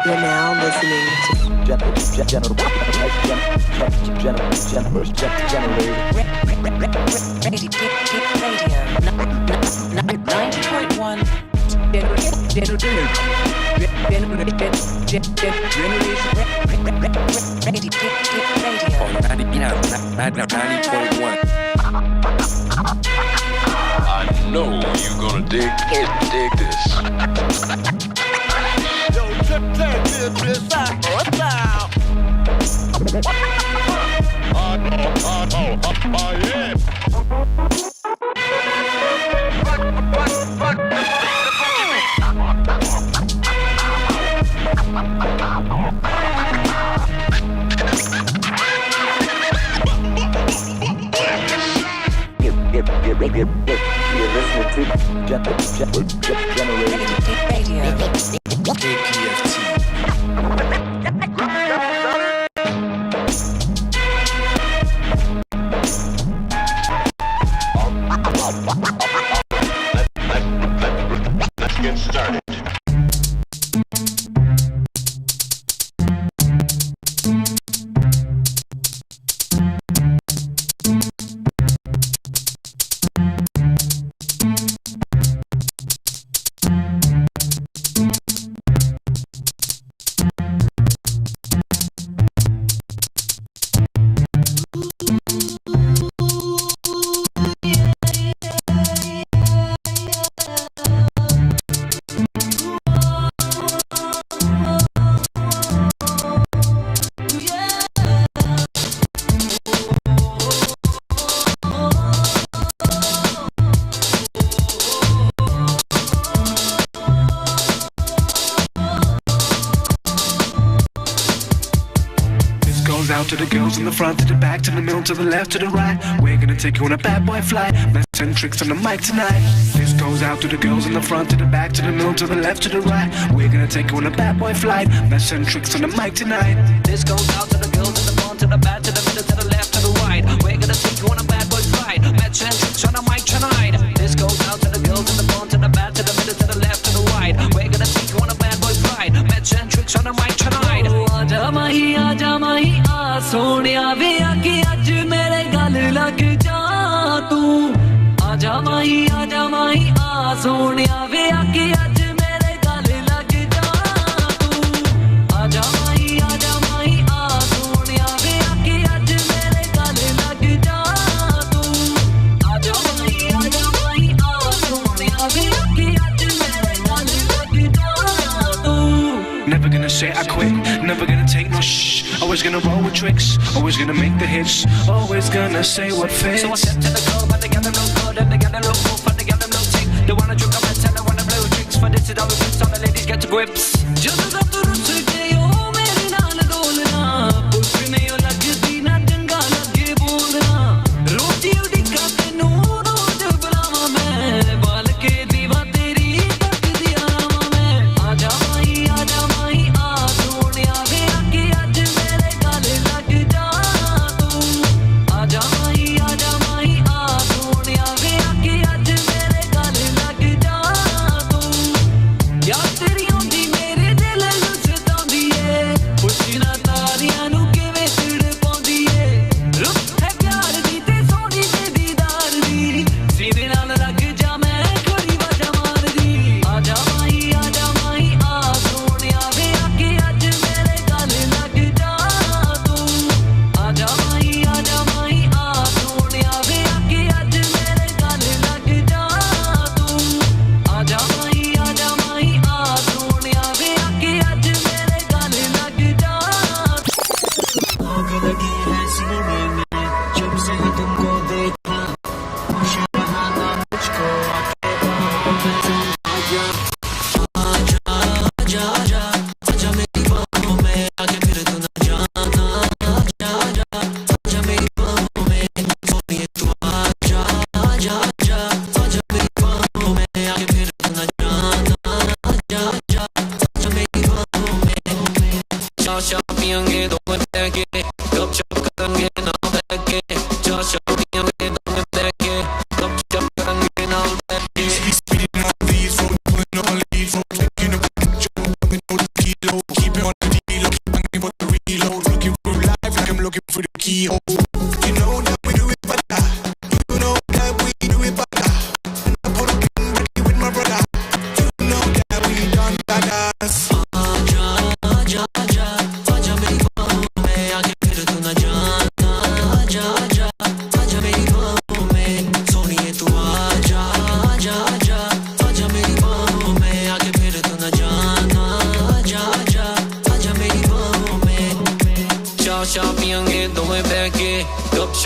You're now listening to GenerAsian I know you're gonna dig this. Yo, check this out. Oh, yeah. You're listening to GenerAsian Radio. Let's get started. To the girls in the front, to the back, to the middle, to the left, to the right. We're gonna take you on a bad boy flight. Let's send tricks on the mic tonight. This goes out to the girls in the front, to the back, to the middle, to the left, to the right. We're gonna take you on a bad boy flight. Let's send tricks on the mic tonight. This goes out to the girls in the front, to the back, to the middle, to the left, to the right. We're gonna take you on a bad boy flight. Let's send tricks on the mic tonight. This goes out to the girls in the front, to the back, to the middle, to the left, to the right. We're gonna take you on a bad boy flight. Let's send tricks on the mic tonight. आजा माही आ सोनिया वे आके आज मेरे गल लग जा तू आजा माही आ सोनिया वे आके आज मेरे गल लग जा तू आजा माही आ सोनिया वे आके आज मेरे गल लग जा तू आजा माही आ सोनिया वे आके आज मेरे गल लग जा तू. Never gonna say I quit, never gonna take no shh. Always gonna roll with tricks, always gonna make the hits, always gonna say what fits. So I said to the club, but they got them no good, and they got them no move, but they got them no tick. They wanna drink up and tell, they wanna blow tricks, but this is how we fix, all the ladies get to grips. ਜਦੋਂ ਦਾ ਤੂੰ ਰੁੱਸ ਗਈ ਓ ਮੇਰੇ ਨਾਲ ਡੋਲਣਾ ਪੁੱਛ ਨਹੀਂ ਓ ਲੱਗਦੀ ਨਾ ਚੰਗਾ ਲੱਗੇ ਬੋਲਣਾ ਰੋਟੀ ਉਡੀਕਾਂ ਤੈਨੂੰ ਰੋਜ਼ ਬੁਲਾਵਾਂ ਮੈਂ ਬਾਲ ਕੇ ਦੀਵਾ ਤੇਰੀ ਤੱਕਦੀ ਆਵਾਂ ਮੈਂ ਆਜਾ ਮਾਈ ਆ ਸੋਹਣਿਆ ਵੇ ਆਕੇ ਅੱਜ ਮੇਰੇ ਗਲ ਲੱਗ ਜਾ ਤੂੰ ਆਜਾ ਮਾਈ ਆ ਸੋਹਣਿਆ ਵੇ ਆਕੇ ਅੱਜ ਮੇਰੇ ਗਲ ਲੱਗ ਜਾ ਤੂੰ ਯਾਦ ਤੇਰੀ ਆਉਂਦੀ ਮੇਰੇ ਦਿਲ ਨੂੰ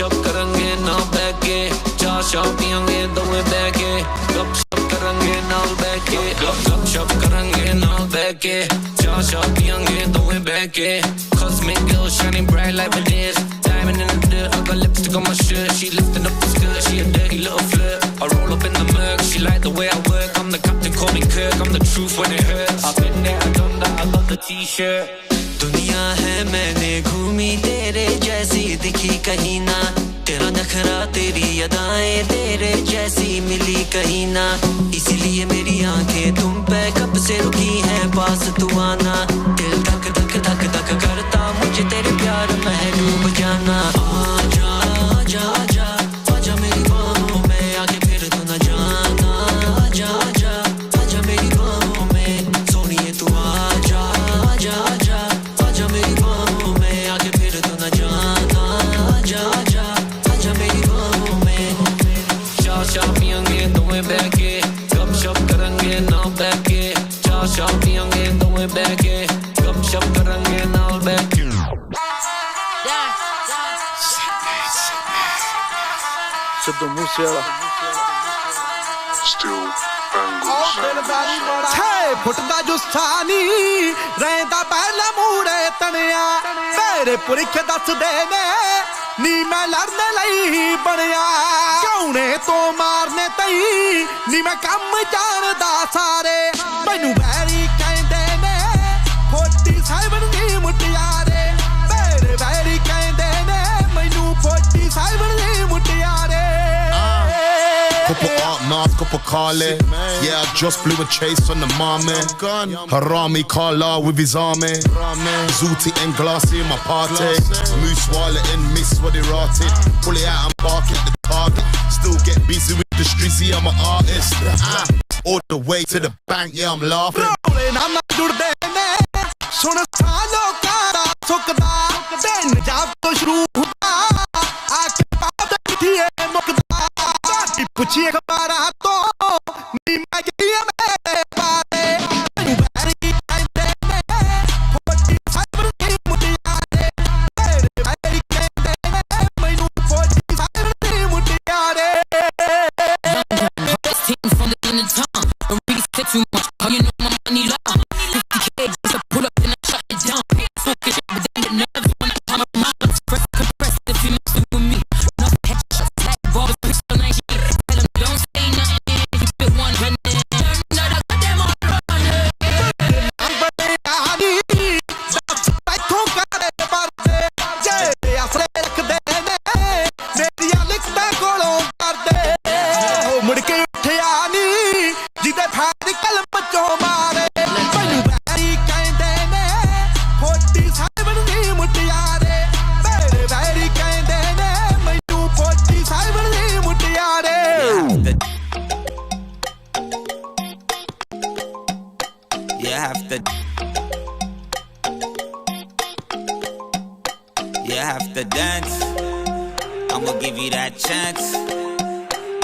गपशप करेंगे ना बैठे चाय शाय पियेंगे दोवें बैठे गपशप करेंगे ना बैठे गपशप करेंगे ना बैठे चाय शाय पियेंगे दोवें बैठे cosmic girl shining bright like it is diamond in the dirt I got lipstick on my shirt she lifting up the skirt she a dirty little flirt I roll up in the murk she like the way I work I'm the captain call me Kirk I'm the truth when it hurts I've been there I done that I love the t-shirt दुनिया है मैंने घूमी तेरे जैसी दिखी कहीं ना तेरा नखरा तेरी अदाएं तेरे जैसी मिली कहीं ना इसीलिए मेरी आंखें तुम पे कब से रुकी हैं पास तू आना दिल धक धक धक धक करता मुझे तेरे प्यार में डूब जाना आजा आजा आजा आजा मेरी बाहों में आके फिर तू न जाना आजा आजा आजा मेरी बाहों में सोनिए तू आजा आजा आजा आजा मेरी बाहों में आके फिर तू न जाना आजा आजा आजा मेरी बाहों में चाय शाय पियेंगे दोवें बैठे गपशप करेंगे ना बैठे चाय शाय पियेंगे दोवें बैठे गपशप करेंगे ना बैठे Sidhu Moosewala Still bangles. छे फुट दा जुस्सानी रहंदा पहला मूड़े तनिया मेरे पुरख दसदे ने नी मैं लड़ने लई बनया कौने तो मारने तई नी मैं कम जानदा सारे मैनू वैरी कहंदे ने 47 दी मुटियारे मेरे वैरी कहंदे ने मैनू 47 दी मुटियारे Couple art knives, couple Carly. Yeah, I just blew a chase on the mommy. Harami Kala with his army. Zooty and Glassy in my party. Moose Wallet and Miss what they rotted. Pull it out and bark at the target. Still get busy with the streets, see I'm an artist. All the way to the bank, yeah, I'm laughing. सुन सालो कारा सुकदा दिन जब तो शुरू हुआ आके बात किए मुकदा बाकी पूछिए खबरा तो नी मैं किए मेरे पारे वैरी कहंदे ने 47 की मुटियारे मेरे वैरी कहंदे ने मैनू 47 की मुटियारे from the end of time don't really say too much oh you know my money long 50k just to pull up and I shut it down focus but then the nerves when I come around compress if you mess with me no headshots like ball pistol 19 tell them don't say nothing if you feel one running no I got them all running बैठों करे परदे जे असरे रखदे ने मेरियां लिखदा कोलों करदे मुड़ के उठिया नी जिदे फैर कलम चों मारे मैनू वैरी कहंदे ने 47 दी मुटियारे मेरे वैरी कहंदे ने मैनू 47 दी मुटियारे You have to dance. I'ma give you that chance.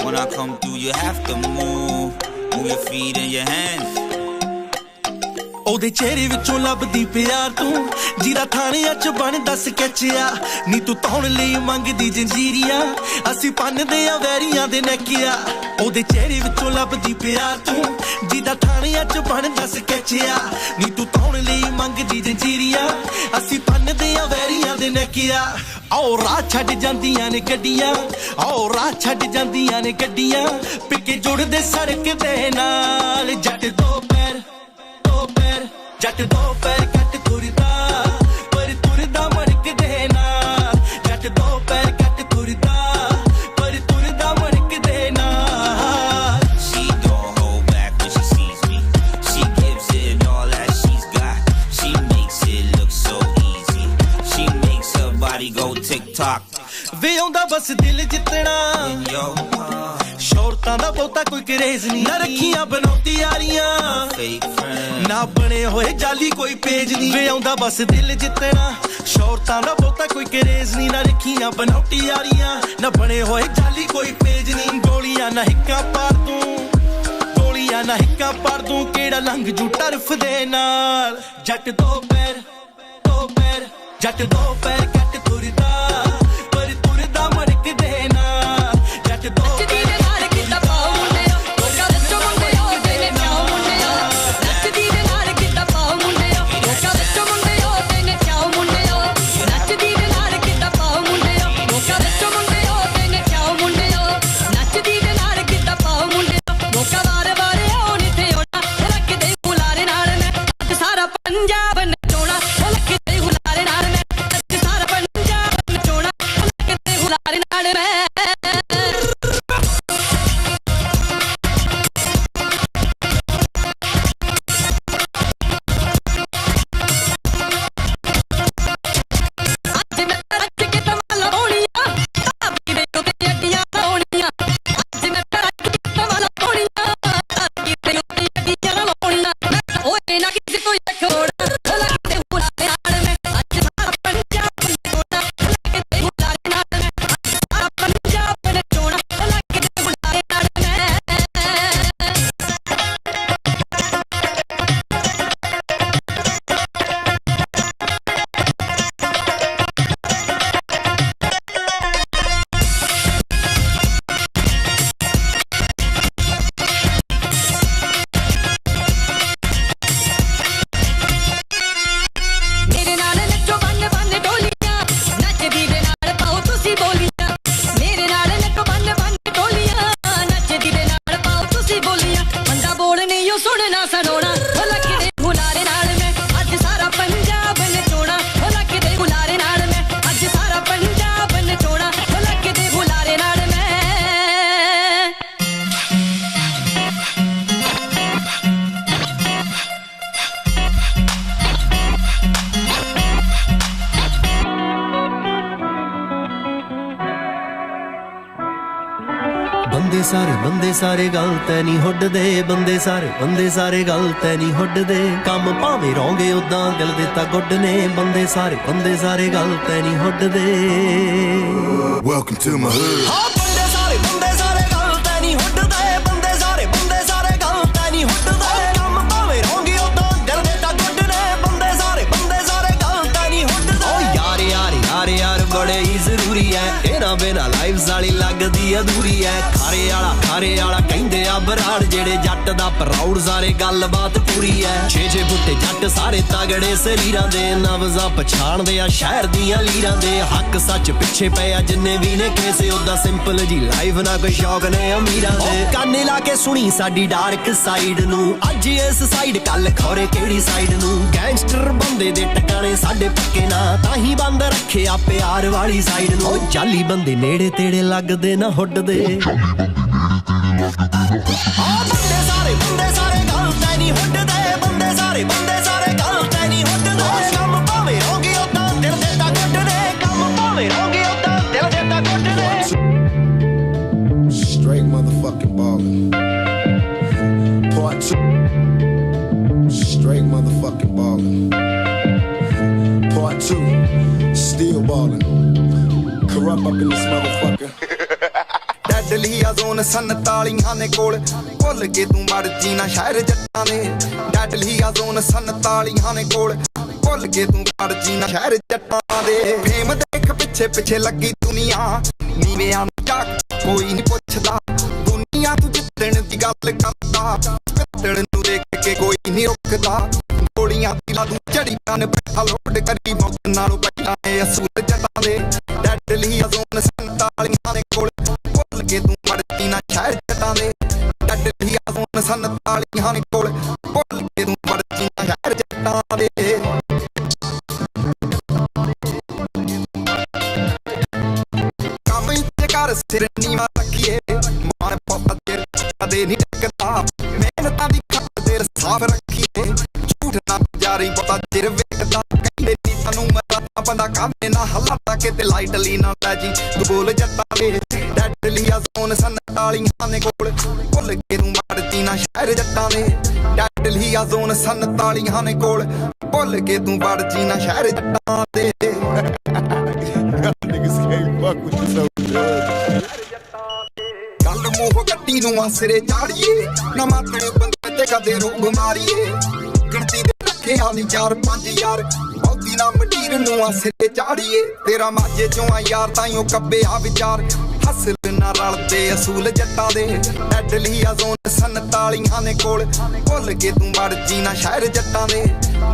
When I come through, you have to move your feet and your hands. ਉਹਦੇ ਚਿਹਰੇ ਵਿੱਚੋਂ ਲੱਭਦੀ ਪਿਆਰ ਤੂੰ ਜਿਹਦਾ ਥਾਣਿਆਂ 'ਚ ਬਣਦਾ ਸਕੈਚਿਆ ਨੀ ਤੂੰ ਤੌਣ ਲਈ ਮੰਗਦੀ ਜੰਜੀਰੀਆਂ ਅਸੀਂ ਪੰਨਦੇ ਆ ਵੈਰੀਆਂ ਦੇ ਨੈਕਿਆ ਉਹਦੇ ਚਿਹਰੇ ਵਿੱਚੋਂ ਲੱਭਦੀ ਪਿਆਰ ਤੂੰ ਜਿਹਦਾ ਥਾਣਿਆਂ 'ਚ ਬਣਦਾ ਸਕੈਚਿਆ ਨੀ ਤੂੰ ਤੌਣ ਲਈ ਮੰਗਦੀ ਜੰਜੀਰੀਆਂ ਅਸੀਂ ਪੰਨਦੇ ਆ ਵੈਰੀਆਂ ਦੇ ਨੈਕਿਆ ਆਓ ਰਾਹ ਛੱਡ ਜਾਂਦੀਆਂ ਨੇ ਗੱਡੀਆਂ ਆਓ ਰਾਹ ਛੱਡ ਜਾਂਦੀਆਂ ਨੇ ਗੱਡੀਆਂ ਪਿੱਕੇ ਜੁੜਦੇ ਸੜਕ ਦੇ ਨਾਲ ਜੱਟ ਦੋ ਪੈਰ ਜੱਟ ਦੋ ਪੈਰ ਕੱਟ ਤੁਰਦਾ ਪਰ ਤੁਰਦਾ ਮੜਕ ਦੇ ਨਾਲ ਜੱਟ ਦੋ ਪੈਰ ਕੱਟ ਤੁਰਦਾ ਪਰ ਤੁਰਦਾ ਮੜਕ ਦੇ ਨਾਲ She don't hold back when she sees me. She gives it all that she's got. She makes it look so easy. She makes her body go tick-tock. ਵੇ ਆਉਂਦਾ ਬਸ ਦਿਲ ਜਿੱਤਣਾ In your heart, ਸ਼ੌਰਤਾਂ ਦਾ ਬਹੁਤਾ ਕੋਈ ਕਰੇਜ਼ ਨਹੀਂ ਨਾ ਰੱਖੀਆਂ ਬਣਾਉਂਦੀ ਯਾਰੀਆਂ fake friend. ਨਾ ਬਣੇ ਹੋਏ ਜਾਲੀ ਕੋਈ ਪੇਜ ਨਹੀਂ ਵੇ ਆਉਂਦਾ ਬਸ ਦਿਲ ਜਿੱਤਣਾ ਸ਼ੌਰਤਾਂ ਦਾ ਬਹੁਤਾ ਕੋਈ ਕਰੇਜ਼ ਨਹੀਂ ਨਾ ਰੱਖੀਆਂ ਬਣਾਉਂਦੀ ਯਾਰੀਆਂ ਨਾ ਬਣੇ ਹੋਏ ਜਾਲੀ ਕੋਈ ਪੇਜ ਨਹੀਂ ਗੋਲੀਆਂ ਨਾ ਹਿੱਕਾਂ ਪਾਰ ਤੂੰ ਗੋਲੀਆਂ ਨਾ ਹਿੱਕਾਂ ਪਾਰ ਤੂੰ ਕਿਹੜਾ ਲੰਘ ਜੂ ਟਰਫ ਦੇ ਨਾਲ ਜੱਟ ਦੋ ਪੈਰ ਜੱਟ ਦੋ ਪੈਰ ਕੱਟ ਤੁਰਦਾ ਪਰ ਤੁਰਦਾ ਮੜ ਲੱਗਦੇ ਨਾ ਜੱਟ ਦੋ ਨੱਚਦੀ ਦੇ ਨਾਲ ਕਿੱਦਾਂ ਪਾਓ ਮੁੰਡਿਓ ਲੋਕਾਂ ਵਿੱਚੋਂ ਮੁੰਡਿਓ ਤੈਨੇ ਚਾਓ ਮੁੰਡਿਓ ਨੱਚਦੀ ਦੇ ਨਾਲ ਕਿੱਦਾਂ ਪਾਓ ਮੁੰਡਿਓ ਲੋਕਾਂ ਵਿੱਚੋਂ ਮੁੰਡਿਓ ਤੈਨੇ ਚਾਓ ਮੁੰਡਿਓ ਨੱਚਦੀ ਦੇ ਨਾਲ ਕਿੱਦਾਂ ਪਾਓ ਮੁੰਡਿਓ ਲੋਕਾਂ ਵਿੱਚੋਂ ਮੁੰਡਿਓ ਤੈਨੇ ਚਾਓ ਮੁੰਡਿਓ ਨੱਚਦੀ ਦੇ ਨਾਲ ਕਿੱਦਾਂ ਪਾਓ ਮੁੰਡਿਓ ਲੋਕਾਂ ਵਾਰ ਵਾਰ ਆਉ ਨੀ ਤੇ ਆਉਣਾ ਰੱਖਦੇ ਹੁਲਾਰੇ ਨਾਲ ਮੈਂ ਅੱਜ ਸਾਰਾ ਪੰਜਾਬ ਨਚਾਉਣਾ ਰੱਖਦੇ ਹੁਲਾਰੇ ਨਾਲ ਮੈਂ ਅੱਜ ਸਾਰਾ ਪੰਜਾਬ ਨਚਾਉਣਾ ਰੱਖਦੇ ਹੁਲਾਰੇ ਨਾਲ ਮੈਂ ਬੰਦੇ ਸਾਰੇ ਗੱਲ ਤੈ ਨਹੀਂ ਹੁੱਡਦੇ ਬੰਦੇ ਸਾਰੇ ਗੱਲ ਤੈ ਨਹੀਂ ਹੁੱਡਦੇ ਕੰਮ ਭਾਵੇਂ ਰੋਂਗੇ ਉਦਾਂ ਦਿਲ ਦੇ ਤਾਂ ਗੁੱਡ ਨੇ ਬੰਦੇ ਸਾਰੇ ਗੱਲ ਤੈ ਨਹੀਂ ਹੁੱਡਦੇ Welcome to my hood ਹਾਂ ਬੰਦੇ ਸਾਰੇ ਗੱਲ ਤੈ ਨਹੀਂ ਹੁੱਡਦੇ ਬੰਦੇ ਸਾਰੇ ਗੱਲ ਤੈ ਨਹੀਂ ਹੁੱਡਦੇ ਕੰਮ ਭਾਵੇਂ ਰੋਂਗੇ ਉਦਾਂ ਦਿਲ ਦੇ ਤਾਂ ਗੁੱਡ ਨੇ ਬੰਦੇ ਸਾਰੇ ਗੱਲ ਤੈ ਨਹੀਂ ਹੁੱਡਦੇ ਓ ਯਾਰ ਬੜੇ ਹੀ ਜ਼ਰੂਰੀ ਐ ਇਹਨਾਂ ਬਿਨਾ ਲਾਈਫ ਸਾਲੀ ਲੱਗਦੀ ਅਧੂਰੀ ਐ ਖਾਰੇ ਵਾਲਾ ਕਹਿੰਦੇ ਆ ਬਰਾੜ ਜਿਹੜੇ ਜੱਟ ਦਾ ਪ੍ਰਾਊਡ ਸਾਰੇ ਗੱਲਬਾਤ ਪੂਰੀ ਐ 6 ਬੁੱਟੇ ਜੱਟ ਸਾਰੇ ਤਗੜੇ ਸਰੀਰਾਂ ਦੇ ਨਵਜ਼ਾਂ ਪਛਾਣਦੇ ਆ ਸ਼ਹਿਰ ਦੀਆਂ ਲੀਰਾਂ ਦੇ ਹੱਕ ਸੱਚ ਪਿੱਛੇ ਪਏ ਆ ਜਿੰਨੇ ਵੀ ਨੇ ਕਿਸੇ ਉਦਾਂ ਸਿੰਪਲ ਜੀ ਲਾਈਫ ਨਾ ਕੋਈ ਸ਼ੌਕ ਨੇ ਅਮੀਰਾਂ ਦੇ ਕਾਨੇ ਲਾ ਕੇ ਸੁਣੀ ਸਾਡੀ ਡਾਰਕ ਸਾਈਡ ਨੂੰ ਅੱਜ ਇਸ ਸਾਈਡ ਕੱਲ ਖੋਰੇ ਕਿਹੜੀ ਸਾਈਡ ਨੂੰ ਗੈਂਗਸਟਰ ਬੰਦੇ ਦੇ ਟਿਕਾਣੇ ਸਾਡੇ ਪੱਕੇ ਨਾ ਤਾਂ ਹੀ ਬੰਦ ਰੱਖਿਆ ਪਿਆਰ ਵਾਲੀ ਸਾਈਡ ਨੂੰ ਜਾਲੀ ਬੰਦੇ ਨੇੜੇ ਤੇੜੇ ਲੱਗਦੇ ਨਾ ਹੁੱਡਦੇ ਬੰਦੇ ਸਾਰੇ ਗੱਲ ਤੈ ਨਹੀਂ ਹੁੱਡਦੇ ਬੰਦੇ ਸਾਰੇ ਗੱਲ ਤੈ ਨਹੀਂ ਹੁੱਡਦੇ ਕੰਮ ਭਾਵੇਂ ਰੋਂਗੇ ਉਦਾਂ ਦਿਲ ਦੇ ਤਾਂ ਗੁੱਡ ਨੇ ਕੰਮ ਭਾਵੇਂ ਰੋਂਗੇ ਉਦਾਂ ਦਿਲ ਦੇ ਤਾਂ ਗੁੱਡ ਨੇ Straight motherfucking ballin' Part 2 Straight motherfucking ballin' Part 2 Still ballin' Corrupt up in this motherfucker deadly ਆ ਜ਼ੋਨ 47 ਨੇ ਕੋਲ ਭੁੱਲ ਕੇ ਤੂੰ ਮਰਜੀ ਨਾ ਸ਼ਹਿਰ ਜੱਟਾਂ ਦੇ ਡੈਡਲੀ ਆ ਜ਼ੋਨ 47 ਨੇ ਕੋਲ ਭੁੱਲ ਕੇ ਤੂੰ ਮਰਜੀ ਨਾ ਸ਼ਹਿਰ ਜੱਟਾਂ ਦੇ ਫੇਮ ਦੇਖ ਪਿੱਛੇ ਲੱਗੀ ਦੁਨੀਆ ਨੀਵਿਆਂ ਨੂੰ ਚੱਕ ਕੋਈ ਨਹੀਂ ਪੁੱਛਦਾ ਦੁਨੀਆ ਤੂੰ ਜਿੱਤਣ ਦੀ ਗੱਲ ਕਰਦਾ ਪਿੱਤੜ ਨੂੰ ਦੇਖ ਕੇ ਕੋਈ ਨਹੀਂ ਰੁਕਦਾ ਗੋਲੀਆਂ ਦਿਲਾਂ ਨੂੰ ਝੜੀ ਕੰਨ ਬੈਠਾ ਲੋਡ ਕਰੀ ਮੌਤ ਨਾਲੋਂ ਪਹਿਲਾਂ ਇਹ ਅਸੂਲ ਜੱਟਾਂ ਦੇ ਡੈਡਲੀ ਆ ਜ਼ੋਨ 47 ਨੇ ਕੋਲ ਭੁੱਲ ਕੇ ਤੂੰ ਮਰਦੀ ਨਾ ਸ਼ਹਿਰ ਜੱਟਾਂ ਦੇ ਡੈਡਲੀ ਆ ਜ਼ੋਨ 47 ਨੇ ਕੋਲ ਭੁੱਲ ਕੇ ਤੂੰ ਮਰਦੀ ਨਾ ਸ਼ਹਿਰ ਜੱਟਾਂ ਦੇ ਕੰਮ ਇੱਥੇ ਕਰ ਸਿਰ ਨੀਵਾਂ ਰੱਖੀਏ ਮਾਣ ਪੋਤਾ ਤੇਰੇ ਕਦੇ ਨਹੀਂ ਟਿਕਦਾ ਮਿਹਨਤਾਂ ਦੀ ਖਾਤਰ ਸਾਫ਼ ਰੱਖੀਏ ਝੂਠ ਨਾ ਜਾਰੀ ਪਤਾ ਚਿਰ ਵੇਖਦਾ ਕਹਿੰਦੇ ਨੀ ਸਾਨੂੰ ਮਰਾ ਬੰਦਾ ਕਾਹਦੇ ਨਾ ਹਲਾਤਾ ਕਿਤੇ ਲਾਈਟਲੀ ਨਾ ਲੈ ਜੀ ਤੂੰ ਬੋਲ ਜੱਟਾਂ ਦੇ ਡੈਡਲੀ ਆ ਜ਼ੋਨ 47 ਨੇ ਕੋਲ ਭੁੱਲ ਕੇ ਤੂੰ ਮਰਦੀ ਨਾ ਸ਼ਹਿਰ ਜੱਟਾਂ ਦੇ ਡੈਡਲੀ ਆ ਜ਼ੋਨ 47 ਨੇ ਕੋਲ ਭੁੱਲ ਕੇ ਤੂੰ ਮਰਦੀ ਨਾ ਸ਼ਹਿਰ ਜੱਟਾਂ ਦੇ ਗੱਲ ਮੂੰਹ ਗੱਡੀ ਨੂੰ ਆਸਰੇ ਚਾੜੀਏ ਨਾ ਮਾਤੜੇ ਬੰਦੇ ਤੇ ਕਦੇ ਰੋਗ ਮਾਰੀਏ ਗਿਣਤੀ ਦੇ ਰੱਖਿਆ ਨਹੀਂ 4-5 ਯਾਰ ਬਹੁਤੀ ਨਾ ਮੰਡੀਰ ਨੂੰ ਆ ਸਿਰੇ ਚਾੜੀਏ ਤੇਰਾ ਮਾਝੇ ਚੋਂ ਆ ਯਾਰ ਤਾਈਓ ਕੱਬੇ ਆ ਵਿਚਾਰ ਹੱਸਲ ਨਾ ਰਲਦੇ ਅਸੂਲ ਜੱਟਾਂ ਦੇ ਡੈਡਲੀ ਆ ਜ਼ੋਨ 47 ਨੇ ਕੋਲ ਭੁੱਲ ਕੇ ਤੂੰ ਮਰਜੀ ਨਾ ਸ਼ਹਿਰ ਜੱਟਾਂ ਦੇ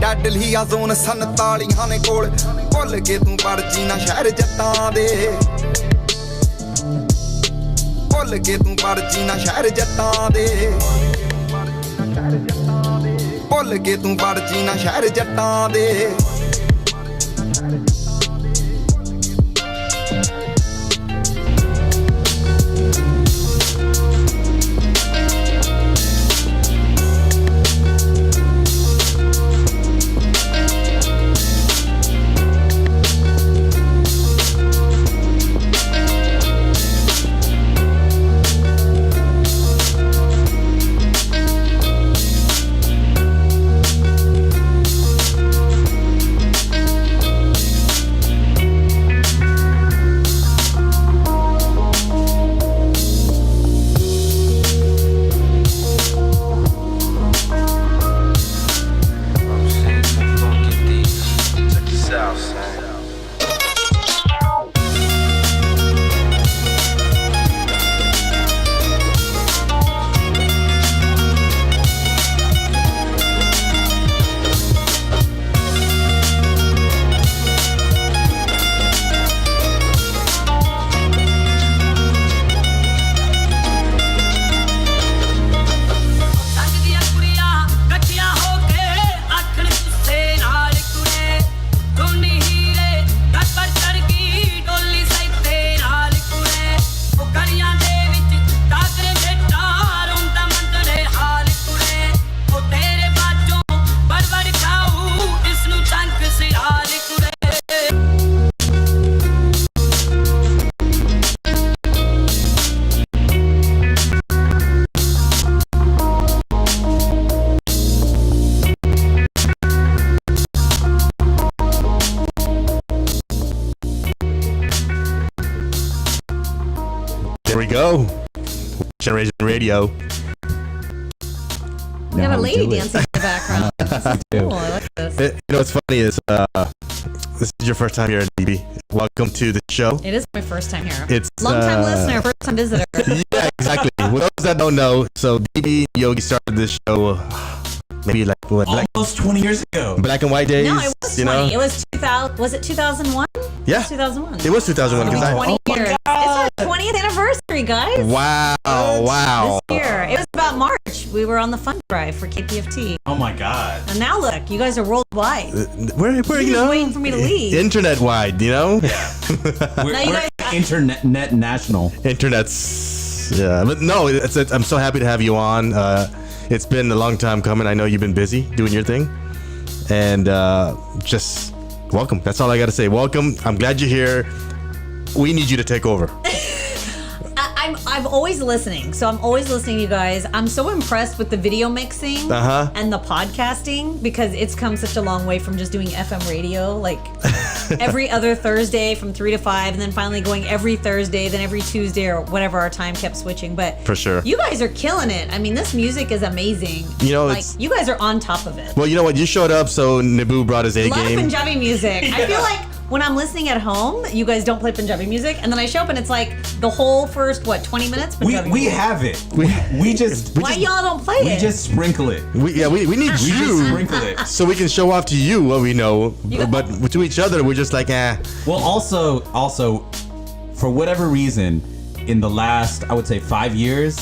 ਡੈਡਲੀ ਆ ਜ਼ੋਨ 47 ਨੇ ਕੋਲ ਭੁੱਲ ਕੇ ਤੂੰ ਮਰਜੀ ਨਾ ਸ਼ਹਿਰ ਜੱਟਾਂ ਦੇ ਭੁੱਲ ਕੇ ਤੂੰ ਮਰਜੀ ਨਾ ਸ਼ਹਿਰ ਜੱਟਾਂ ਦੇ ਭੁੱਲ ਕੇ ਤੂੰ ਮਰਜੀ ਨਾ ਸ਼ਹਿਰ ਜੱਟਾਂ ਦੇ There we go. GenerAsian Radio. We have a lady dancing in the background. This is cool. I like this. You know what's funny is this is your first time here at DB. Welcome to the show. It is my first time here. It's long-time listener, first-time visitor. Yeah, exactly. For those that don't know, so DB Yogi started this show maybe like what? Almost 20 years ago. Black and white days. No, it was 20. It was 2000. Was it 2001? Yeah. 2001. It was 2001. 20 years. It's our 20th anniversary, guys. Wow. Wow. This year. It was about March. We were on the fund drive for KPFT. Oh my God. And now look, you guys are worldwide. We're You're you just know, waiting for me to leave. internet wide, you know? Yeah. we're internet national. Internet's, yeah. But no, I'm so happy to have you on. It's been a long time coming. I know you've been busy doing your thing. And just welcome. That's all I got to say. Welcome. I'm glad you're here. We need you to take over. I'm always listening. So I'm always listening to you guys. I'm so impressed with the video mixing and the podcasting because it's come such a long way from just doing FM radio, like every other Thursday from 3 to 5, and then finally going every Thursday, then every Tuesday or whatever our time kept switching. But for sure, you guys are killing it. I mean, this music is amazing. You know, like you guys are on top of it. Well, you know what? You showed up, so Naboo brought his A game. A lot of Punjabi music. I feel like when I'm listening at home, you guys don't play Punjabi music, and then I show up and it's like the whole first 20 minutes. Punjabi we music. have it. We just why y'all don't play it? We just sprinkle it. We need you. We just sprinkle it so we can show off to you what we know, but to each other we're just like Well, also for whatever reason, in the last I would say 5 years,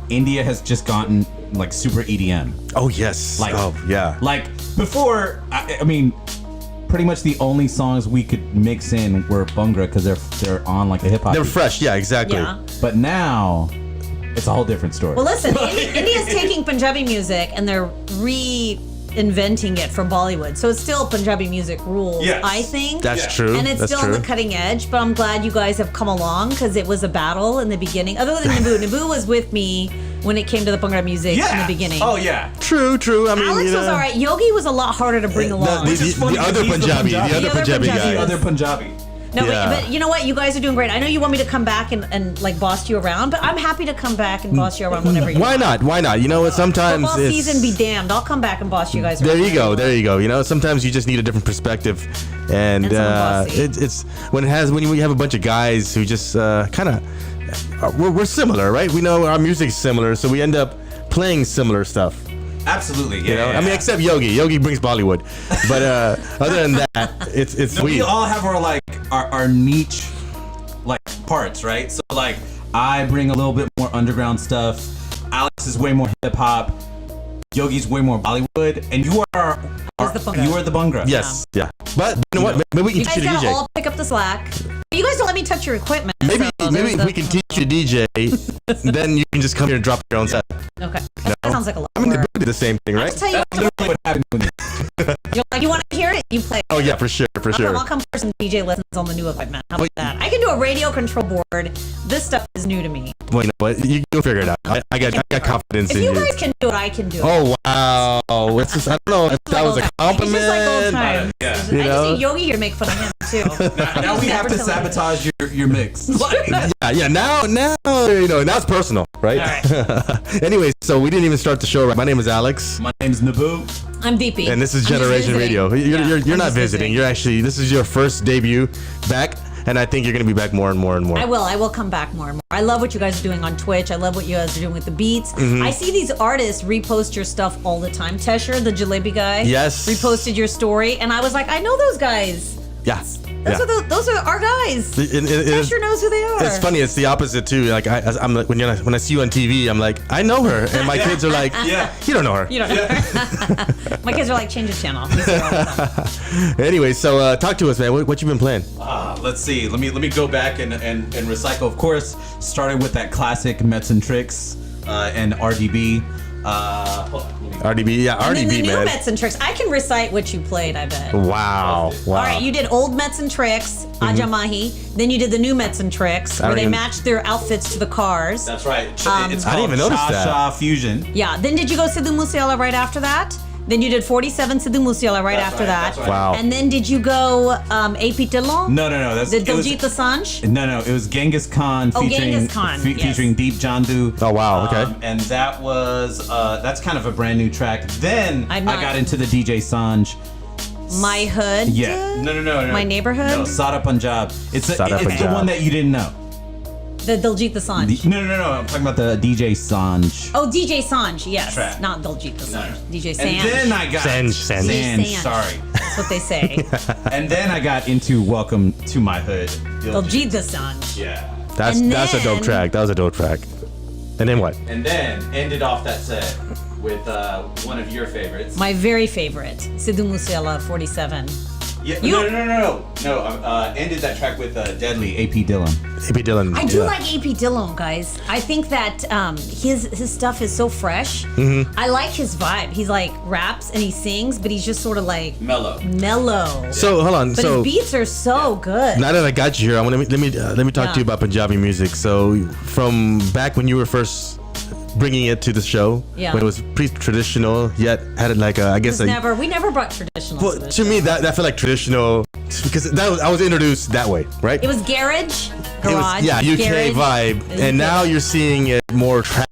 India has just gotten like super EDM. Oh yes. Like Like before, I mean. Pretty much the only songs we could mix in were Bhangra because they're on like a hip hop. They're fresh, yeah, exactly. Yeah. But now it's a whole different story. Well, listen, India's taking Punjabi music and they're reinventing it for Bollywood, so it's still Punjabi music rules. Yes. I think that's true. And it's still on the cutting edge. But I'm glad you guys have come along because it was a battle in the beginning. Other than Naboo, Naboo was with me when it came to the Bhangra music in the beginning. Oh yeah. True. I mean, Alex was alright. Yogi was a lot harder to bring along. The other Punjabi guy. The other Punjabi. No, but you know what? You guys are doing great. I know you want me to come back and like boss you around, but I'm happy to come back and boss you around whenever you want. Why not? You know what? Sometimes football season be damned. I'll come back and boss you guys around. There you go. You know, sometimes you just need a different perspective, and it's when you have a bunch of guys who just kind of we're similar, right? We know our music's similar, so we end up playing similar stuff. Absolutely, yeah. You know? I mean, except Yogi. Yogi brings Bollywood, but other than that, it's sweet. We all have our niche like parts, right? So like I bring a little bit more underground stuff. Alex is way more hip hop. Yogi's way more Bollywood, and you are the Bhangra. Yes, yeah. But you know what? Maybe we can teach you to DJ. You guys gotta all pick up the slack. You guys don't let me touch your equipment. Maybe if we can teach you to DJ, then you can just come here and drop your own set. Okay. That sounds like a lot. I mean, they do the same thing, right? I'll tell you what happened to me. You want to hear it? You play it. Oh yeah, for sure. I'll come for some DJ lessons on the new equipment. How about that? I can do a radio control board. This stuff is new to me. Well, you know what? You'll figure it out. I got confidence in you. If you guys can do it, I can do it. Oh wow! It's just, I don't know if that was a compliment. It's just like old times. Yeah. I just need Yogi here to make fun of him too. Now we have to sabotage your mix. Yeah. Now you know. Now it's personal, right? All right. Anyway, so we didn't even start the show right. My name is Alex. My name's Naboo. I'm DP. And this is GenerAsian Radio. You're not visiting. You're actually, this is your first debut back, and I think you're going to be back more and more and more. I will come back more and more. I love what you guys are doing on Twitch. I love what you guys are doing with the beats. Mm-hmm. I see these artists repost your stuff all the time. Tesher, the Jalebi guy, reposted your story, and I was like, I know those guys. Yeah. Those are our guys. Tesher knows who they are. It's funny. It's the opposite too. Like I'm like when I see you on TV, I'm like, I know her, and my kids are like, you don't know her. You don't know her. My kids are like, change the channel. Anyway, so talk to us, man. What you been playing? Let's see. Let me go back and recycle. Of course, started with that classic Mets and Tricks and RDB. RDB, yeah, and RDB, then the new man. Mets and Tricks. I can recite what you played, I bet. Wow. All right, you did old Mets and Tricks, Aja Mahi. Then you did the new Mets and Tricks, where they matched their outfits to the cars. That's right. It's I didn't even notice that. Cha Fusion. Yeah. Then did you go Sidhu Musiala right after that? Then you did 47 Sidhu Musiala right after that. Right. Wow. And then did you go AP Dillon? No. The Diljit Dosanjh? No. It was Genghis Khan featuring Genghis Khan, featuring Deep Jandu. Oh wow. Okay. And that was that's kind of a brand new track. Then I got into the DJ Sanj. My Hood? Yeah. No. My Neighborhood? No, Sada Punjab. It's the one that you didn't know. The Diljit Dosanjh. No. I'm talking about the DJ Sanj. Oh, DJ Sanj, yes. Track. Not Diljit Dosanjh. DJ Sanj. And then I got Sanj. Sorry. That's what they say. And then I got into Welcome to My Hood. Diljit Dosanjh. Yeah. That's a dope track. That was a dope track. And then what? And then ended off that set with one of your favorites. My very favorite, Sidhu Musiala 47. Yeah, no. Ended that track with Deadly, AP Dillon. AP Dillon. I do like AP Dillon, guys. I think that his stuff is so fresh. Mm-hmm. I like his vibe. He's like raps and he sings, but he's just sort of like mellow. So hold on. But his beats are so good. Now that I got you here, let me talk to you about Punjabi music. So from back when you were first bringing it to the show, when it was pre-traditional, yet had it like we never brought traditional. Well, to me, that felt like traditional because I was introduced that way, right? It was garage. UK garage, vibe, and now you're seeing it more trap.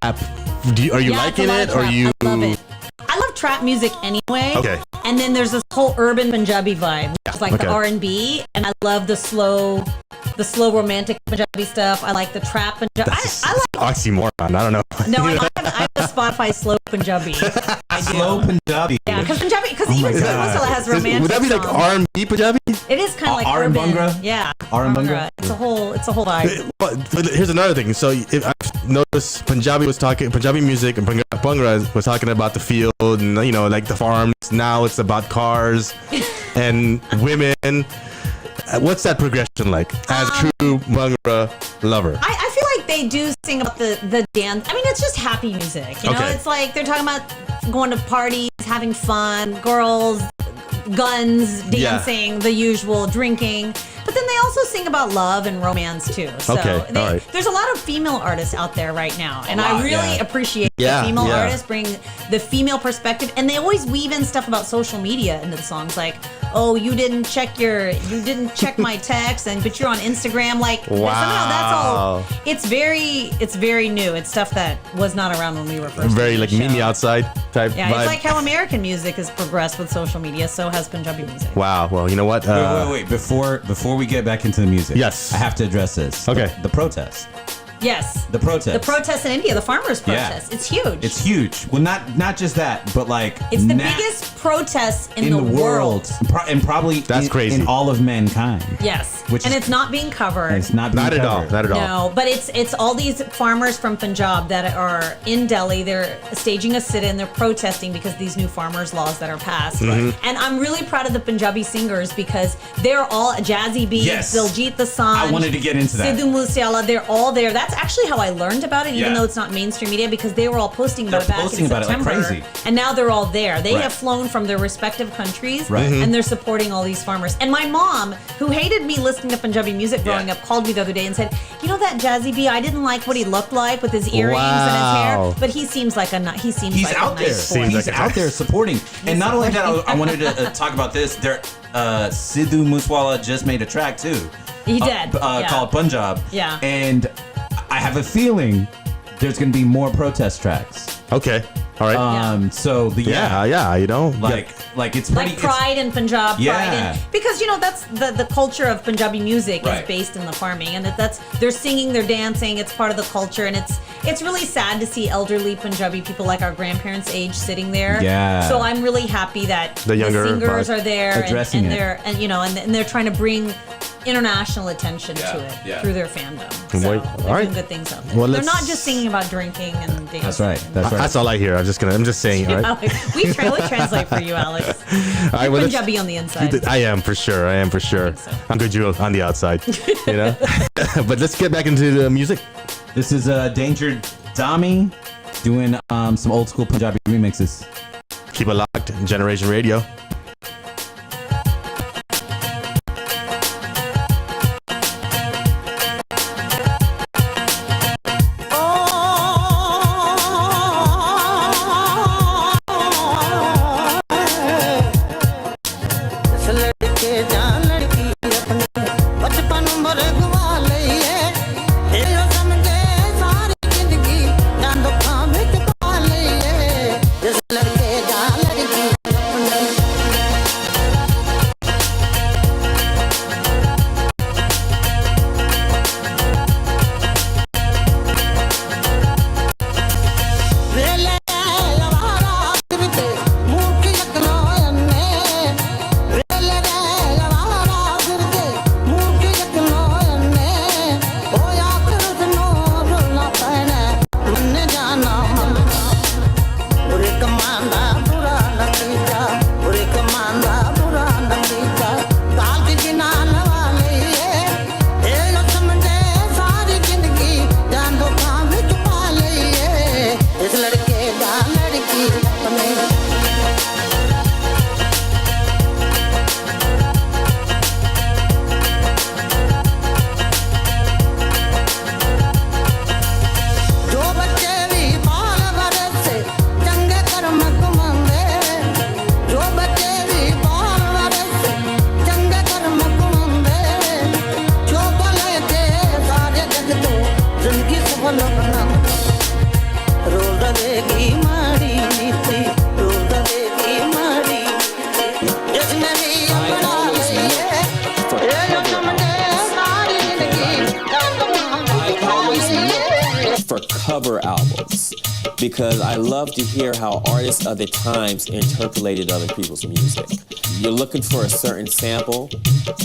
Are you liking it? Or you? I love it. I love trap music anyway. Okay. And then there's this whole urban Punjabi vibe, which is like the R&B, and I love the slow romantic Punjabi stuff. I like the trap Punjabi. I like oxymoron. I don't know. No, I have the Spotify slow Punjabi. Slow Punjabi. Yeah, because even Musala has romantic. Would that be like R&B Punjabi? It is kind of like R and urban. Bhangra? Yeah. R and Bhangra. It's a whole vibe. But here's another thing. So I've noticed Punjabi music and Bhangra was talking about the field and like the farms. Now it's about cars and women. What's that progression like as a true Bhangra lover? I feel like they do sing about the dance. I mean, it's just happy music. You know, it's like they're talking about going to parties, having fun, girls, guns, dancing, the usual, drinking. But then they also sing about love and romance too. So Okay, all right. there's a lot of female artists out there right now, and I really appreciate Yeah, the female yeah. artists bring the female perspective, and they always weave in stuff about social media into the songs, like, oh, you didn't check my text, but you're on Instagram, like somehow that's all. It's very new. It's stuff that was not around when we were first. Very doing like the meet me show. outside type Yeah, vibe. it's like how American music has progressed with social media, so has Punjabi music. Wow. Well, you know what? Wait. Before we get back into the music, Yes. I have to address this. Okay. The protest. Yes. The protest. The protests in India, the farmers' Yeah. protest. It's huge. It's huge. Well, not just that, but like It's the biggest protest in the world. And probably That's crazy. in all of mankind. Yes. Which and is- it's not being covered. And it's not being Not at all. covered. Not at all. No, but it's all these farmers from Punjab that are in Delhi. They're staging a sit-in. They're protesting because these new farmers' laws that are passed. Mm-hmm. And I'm really proud of the Punjabi singers because they're all Jazzy B, Yes. Diljit Dosanjh. I wanted to get into that. Sidhu Moosewala. They're all there. That's actually how I learned about it, even Yeah. though it's not mainstream media, because they were all posting about it They're back posting in about it like September. crazy. And now they're all there. They Right. have flown from their respective countries, Right. and they're supporting all these farmers. And my mom, who hated me listening to Punjabi music growing up, called me the other day and said, "You know that Jazzy B? I didn't like what he looked like with his earrings and his Wow. hair, but he seems like He's like out a there. nice boy." He's out there supporting. And not only that, I wanted to talk about this. Sidhu Moosewala just made a track too. He did, yeah. Called Punjab. Yeah. And I have a feeling there's going to be more protest tracks. Okay. All right. So the yeah. You know, like it's pretty. Like pride in Punjab, Yeah. pride in, because that's the culture of Punjabi music Right. is based in the farming, and they're singing, they're dancing, it's part of the culture, and it's really sad to see elderly Punjabi people like our grandparents' age sitting there. Yeah. So I'm really happy that The younger singers part. are there Addressing and it. they're trying to bring international attention to it through their fandom. So Wait, they're all right. doing good things out there. Well, they're let's- not just singing about drinking and dancing. That's right. That's right. That's all I hear. I'm just saying. All right. Alex, we translate for you, Alex. All right, You're well, let's- Punjabi on the inside. I am for sure. so. I'm good. You on the outside, you know. But let's get back into the music. This is Danger Dami doing some old school Punjabi remixes. Keep it locked. GenerAsian Radio. cover albums because I love to hear how artists of the times interpolated other people's music. You're looking for a certain sample,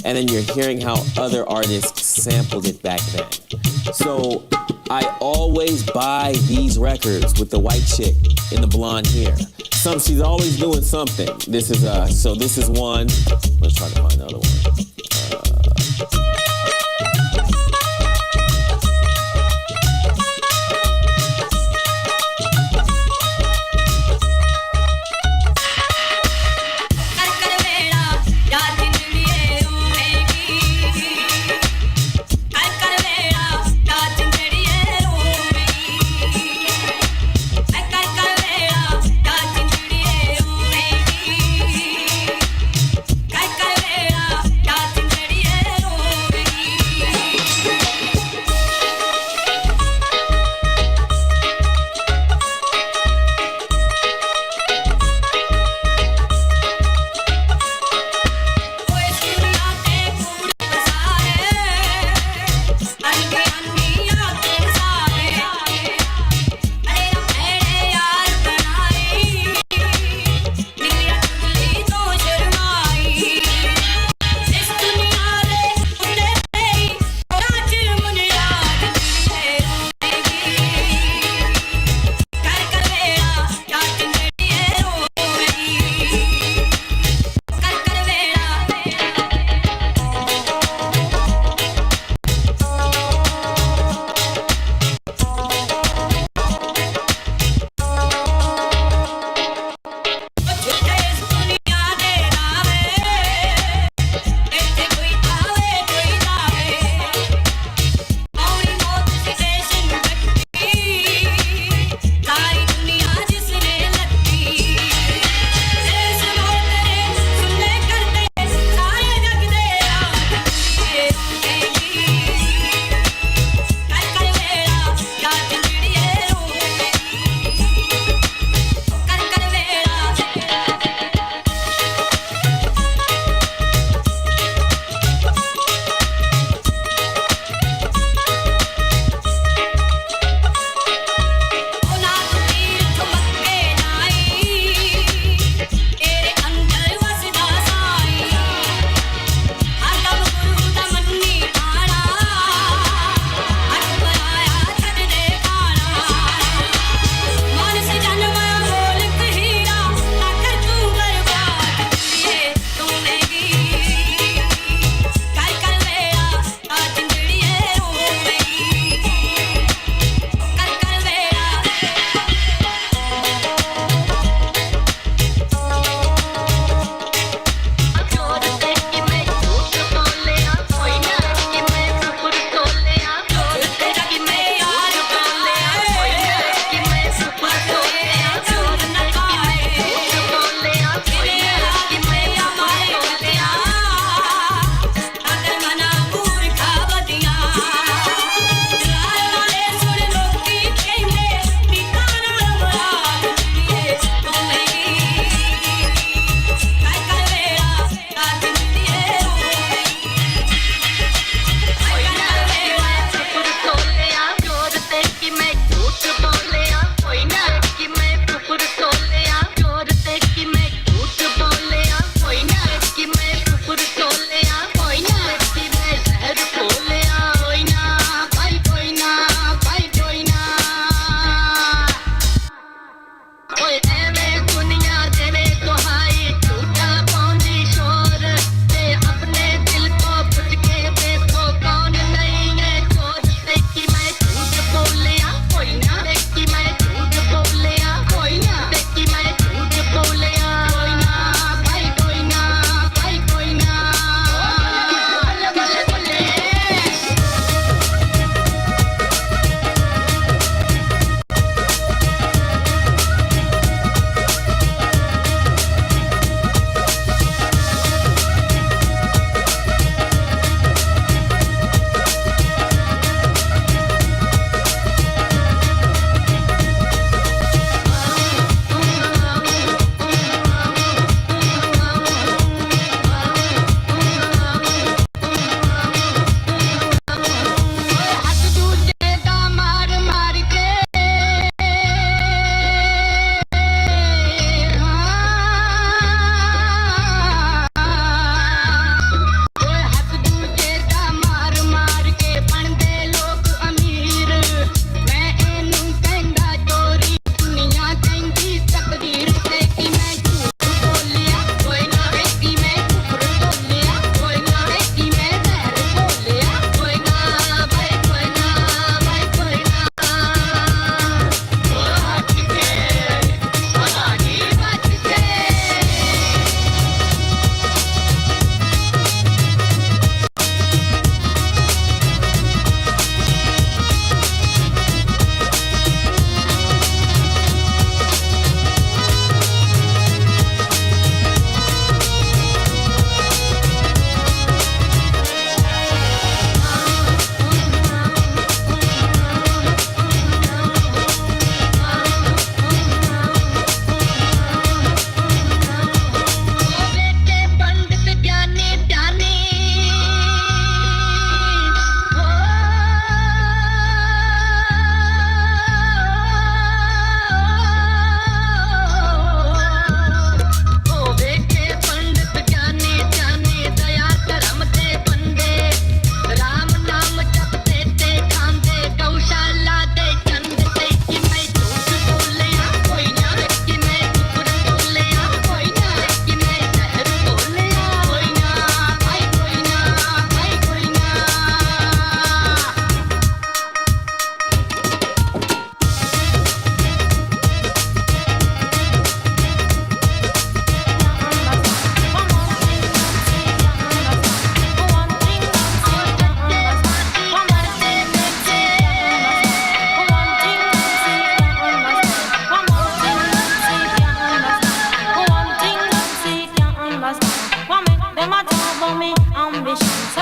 and then you're hearing how other artists sampled it back then. So I always buy these records with the white chick in the blonde hair. She's always doing something. This is one. Let's try to find another one.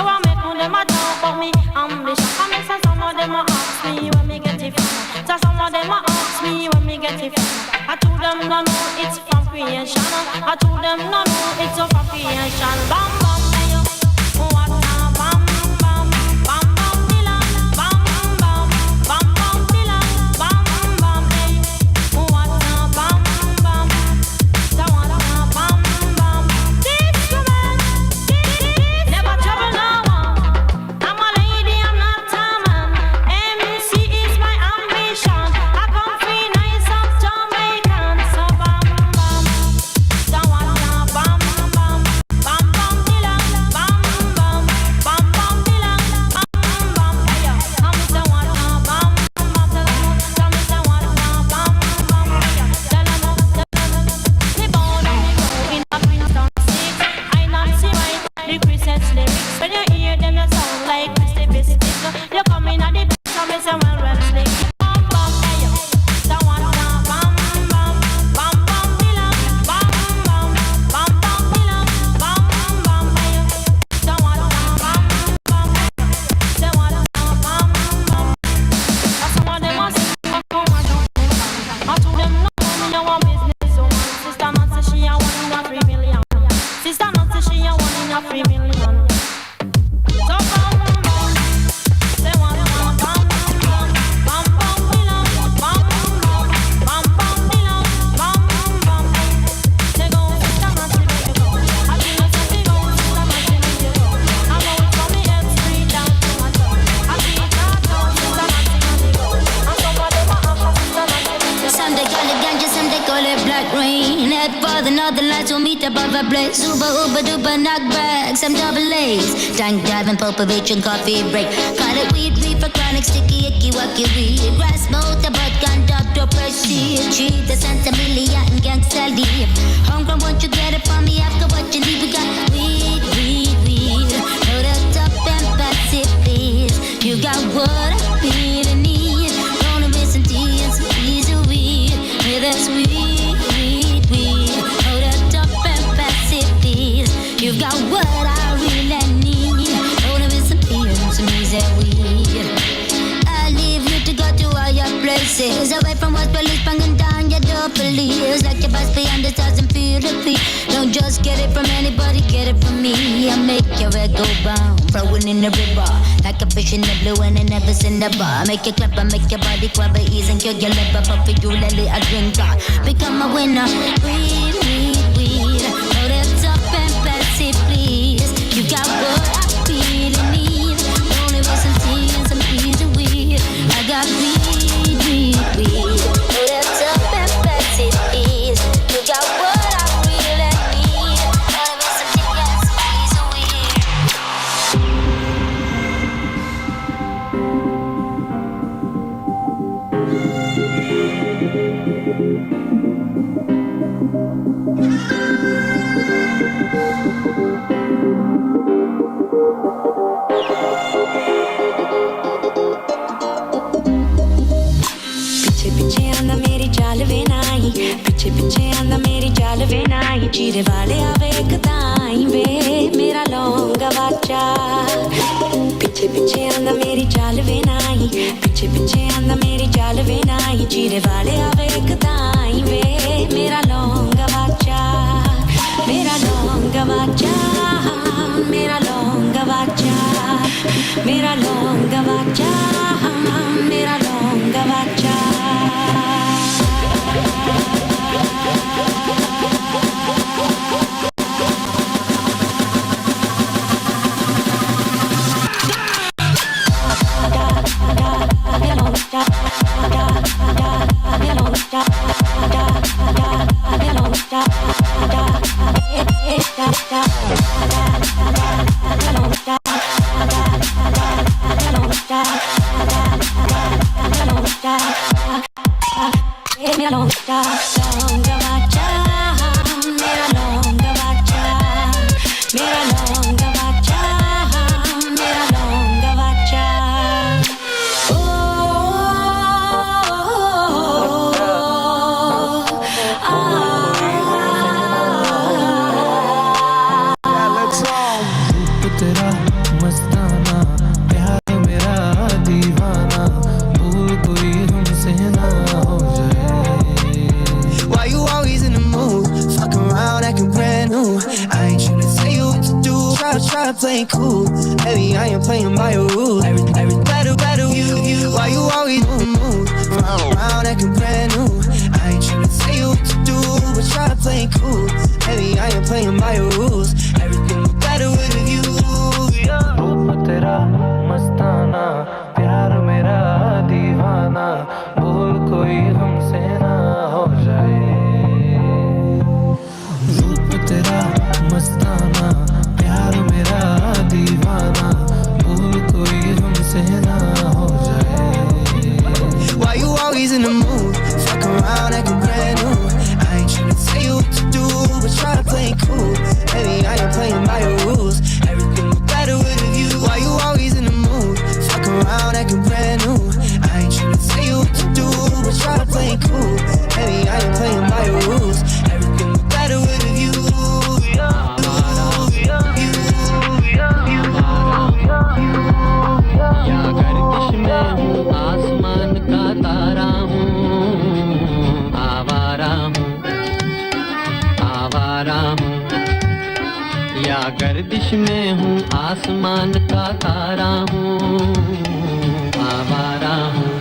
So I make on them a talk about me ambition. I make some of them a ask me when me get it from. So some of them a ask me when me get it from. I told them no no, it's from creation. I told them no no, it's from creation. Bam bam, hey yo, what a bam bam, bam bam dilam, bam bam, bam bam dilam, bam bam, hey, what a bam bam, so what a bam bam. This woman, never trouble no one. I'm a lady, I'm not a man. MC is my ambition. I come free nice of Jamaican. So bam bam, so what a bam bam, bam bam dilam, bam bam, bam bam dilam, bam bam. Hey yo, I'm so what a bam bam. Tell me so what a bam bam. Hey yo, tell 'em me born and me grow in a Princeton 6. I Nancy White, the Christian lyrics. When you hear them, you sound like Christy Biscuit. You come in at the beat, so me say well slick. Bam bam, hey yo, so what a bam bam, bam bam dilam, bam bam, bam bam dilam, bam bam. Hey yo, so what a bam bam, say what a bam bam. Some of them a sing, come on, I told them no, me no want business. So sister not say she a 1 in a 3 million. Sister not say she a 1 in a 3 million. So bam bam, say what a bam bam, bam bam dilam, bam bam, bam bam dilam, bam bam. Say go sister not say make you go. I tell you say go sister not say make you go. I know it from me head straight down to my toe. I see it not down sister not say make you go. And some of them a ask sister not say make you go. Some they call it ganja, some they call it black rain. Head for the northern lights will meet above a blaze. Uber duper knock back, some double A's. Tank driving, Popovich and coffee break. Call it weed for chronic, sticky, icky, wacky weed. Grass motor, but conduct or proceed. Treat the Santa Milia and gangsta leave. Homegrown, won't you get it from me after what you leave? We got weed. Load it up and pass it, please. You got what I really need. Gonna be some tea and some easy weed. Yeah, that's weed. Load it up and pass it, please. You got what I really need. Gonna be some tea and some easy weed. I leave you to go to all your places. Away from what police banging down your door, police. Like your boss beyond the stars and feel the beat. Don't just get it from anybody, get it from me. I make your head go bound, throwing in the river. Like a fish in the blue and I never send the bar. Make you clap and make your body grab it, ease and kill your liver. But for you, let it a drinker. Become a winner. Weed. Load it up and pass it, please. You got what I really need. Only with some tea and some easy weed. I got weed. Load it up and pass it, please. You got what I really need. Only with some tea and some easy weed. पीछे आंदा मेरी चाल वे नाई पीछे आंदा मेरी चाल वे नाई चीरे वाले आवे एक दाई वे मेरा लौंगा वाचा पीछे आंदा मेरी चाल वे नाई पीछे आंदा मेरी चाल वे नाई चीरे वाले आवे एक दाई वे मेरा लौंगा वाचा मेरा लौंगा वाचा मेरा लौंगा वाचा मेरा लौंगा वाचा मेरा लौंगा वाचा try playing cool. Baby, I ain't playing by your rules. Every better, you. Why you always move around acting brand new? I ain't tryna tell you what to do, but try playing cool. Baby, I ain't playing by your rules. Everything was better with you. रूप तेरा मस्ताना, प्यार मेरा दीवाना, भूल कोई हमसे ना हो जाए. रूप तेरा मस्ताना, प्यार मेरा दीवाना, भूल कोई हमसे ना हो जाए. Why you always in the mood? Fuck around acting brand new. I ain't tryna tell you what to do, but try to play it cool. Baby, I ain't playing by your rules. Everything was better with you. Why you always in the mood? Fuck around acting brand new. I ain't tryna tell you what to do, but try to play it cool. Baby, I ain't playing by your rules. Everything was better with you. या गर्दिश में हूँ आसमान का तारा हूँ, आवारा हूँ, आवारा हूँ. या गर्दिश में हूँ आसमान का तारा हूँ, आवारा हूँ,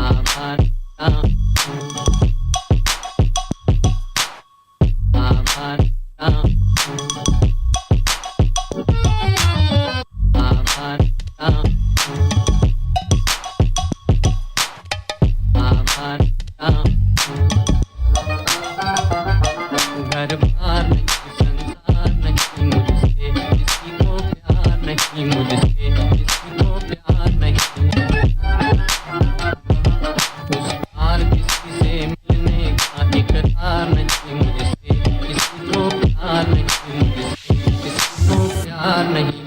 आवारा हूँ, आवारा हूँ. घर बार नहीं, संसार नहीं मुझसे, किसी को प्यार नहीं मुझसे, किसी को प्यार नहीं. उस पार किसी से मिलने का इकरार नहीं मुझसे, किसी को प्यार नहीं मुझसे, किसी को प्यार नहीं.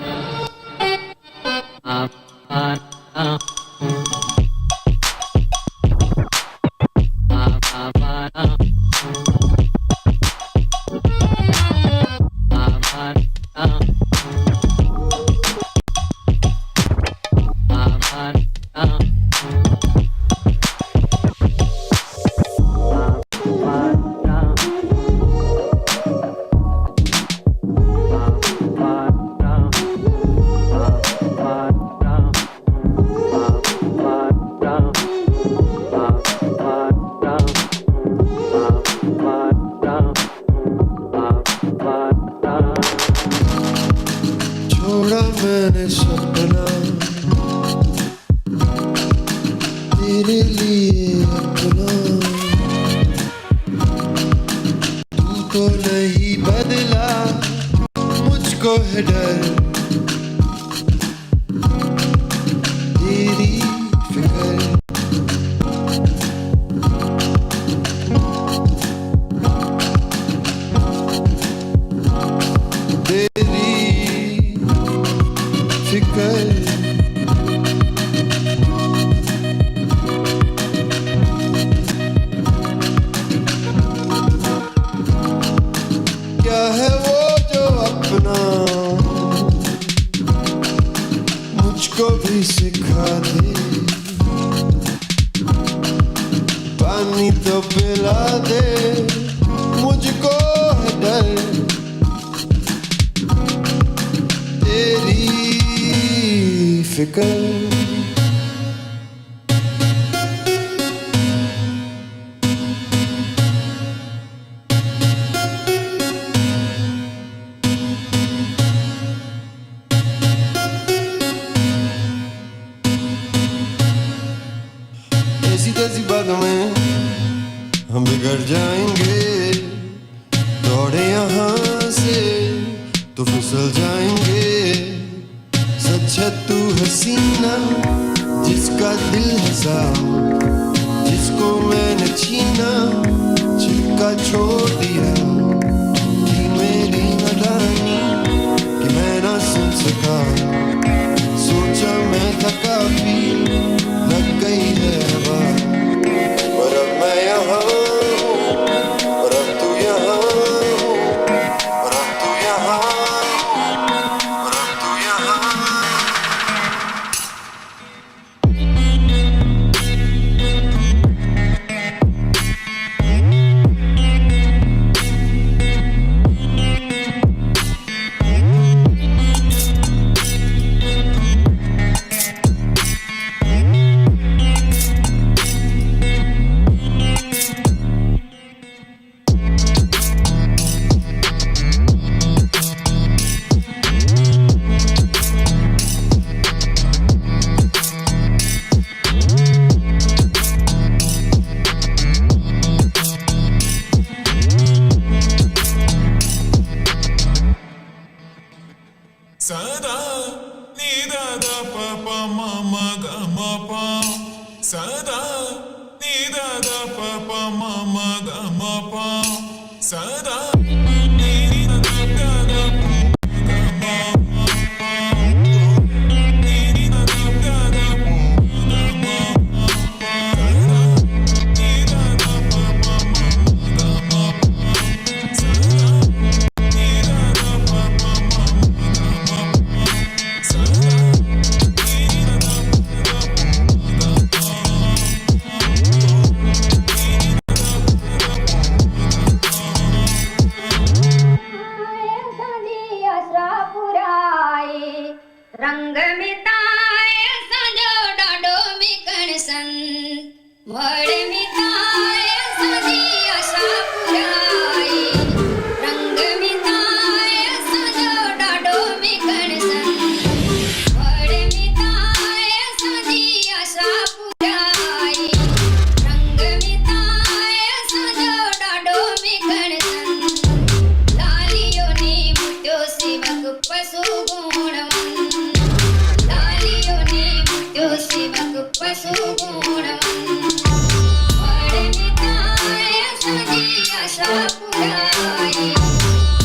ma ma ga ma pa sada ni da da pa pa ma ma ga ma pa sada ni da da da da ga ma pa ni da da da da ga ma pa ni da da pa pa ma ga ma pa sada ni da da pa pa ma ga ma pa sada रंग में ताए सजो डाडो में कणसन वड़ में ताए सजी आशा पुराई रंग में ताए सजो डाडो में कणसन वड़ में ताए सजी आशा पुराई रंग में ताए सजो डाडो में कणसन लालियो ने मुट्यो सेवक पशु गुणवन सेवक पशु गुणवन वड़ में ताए सजी आशा पुराई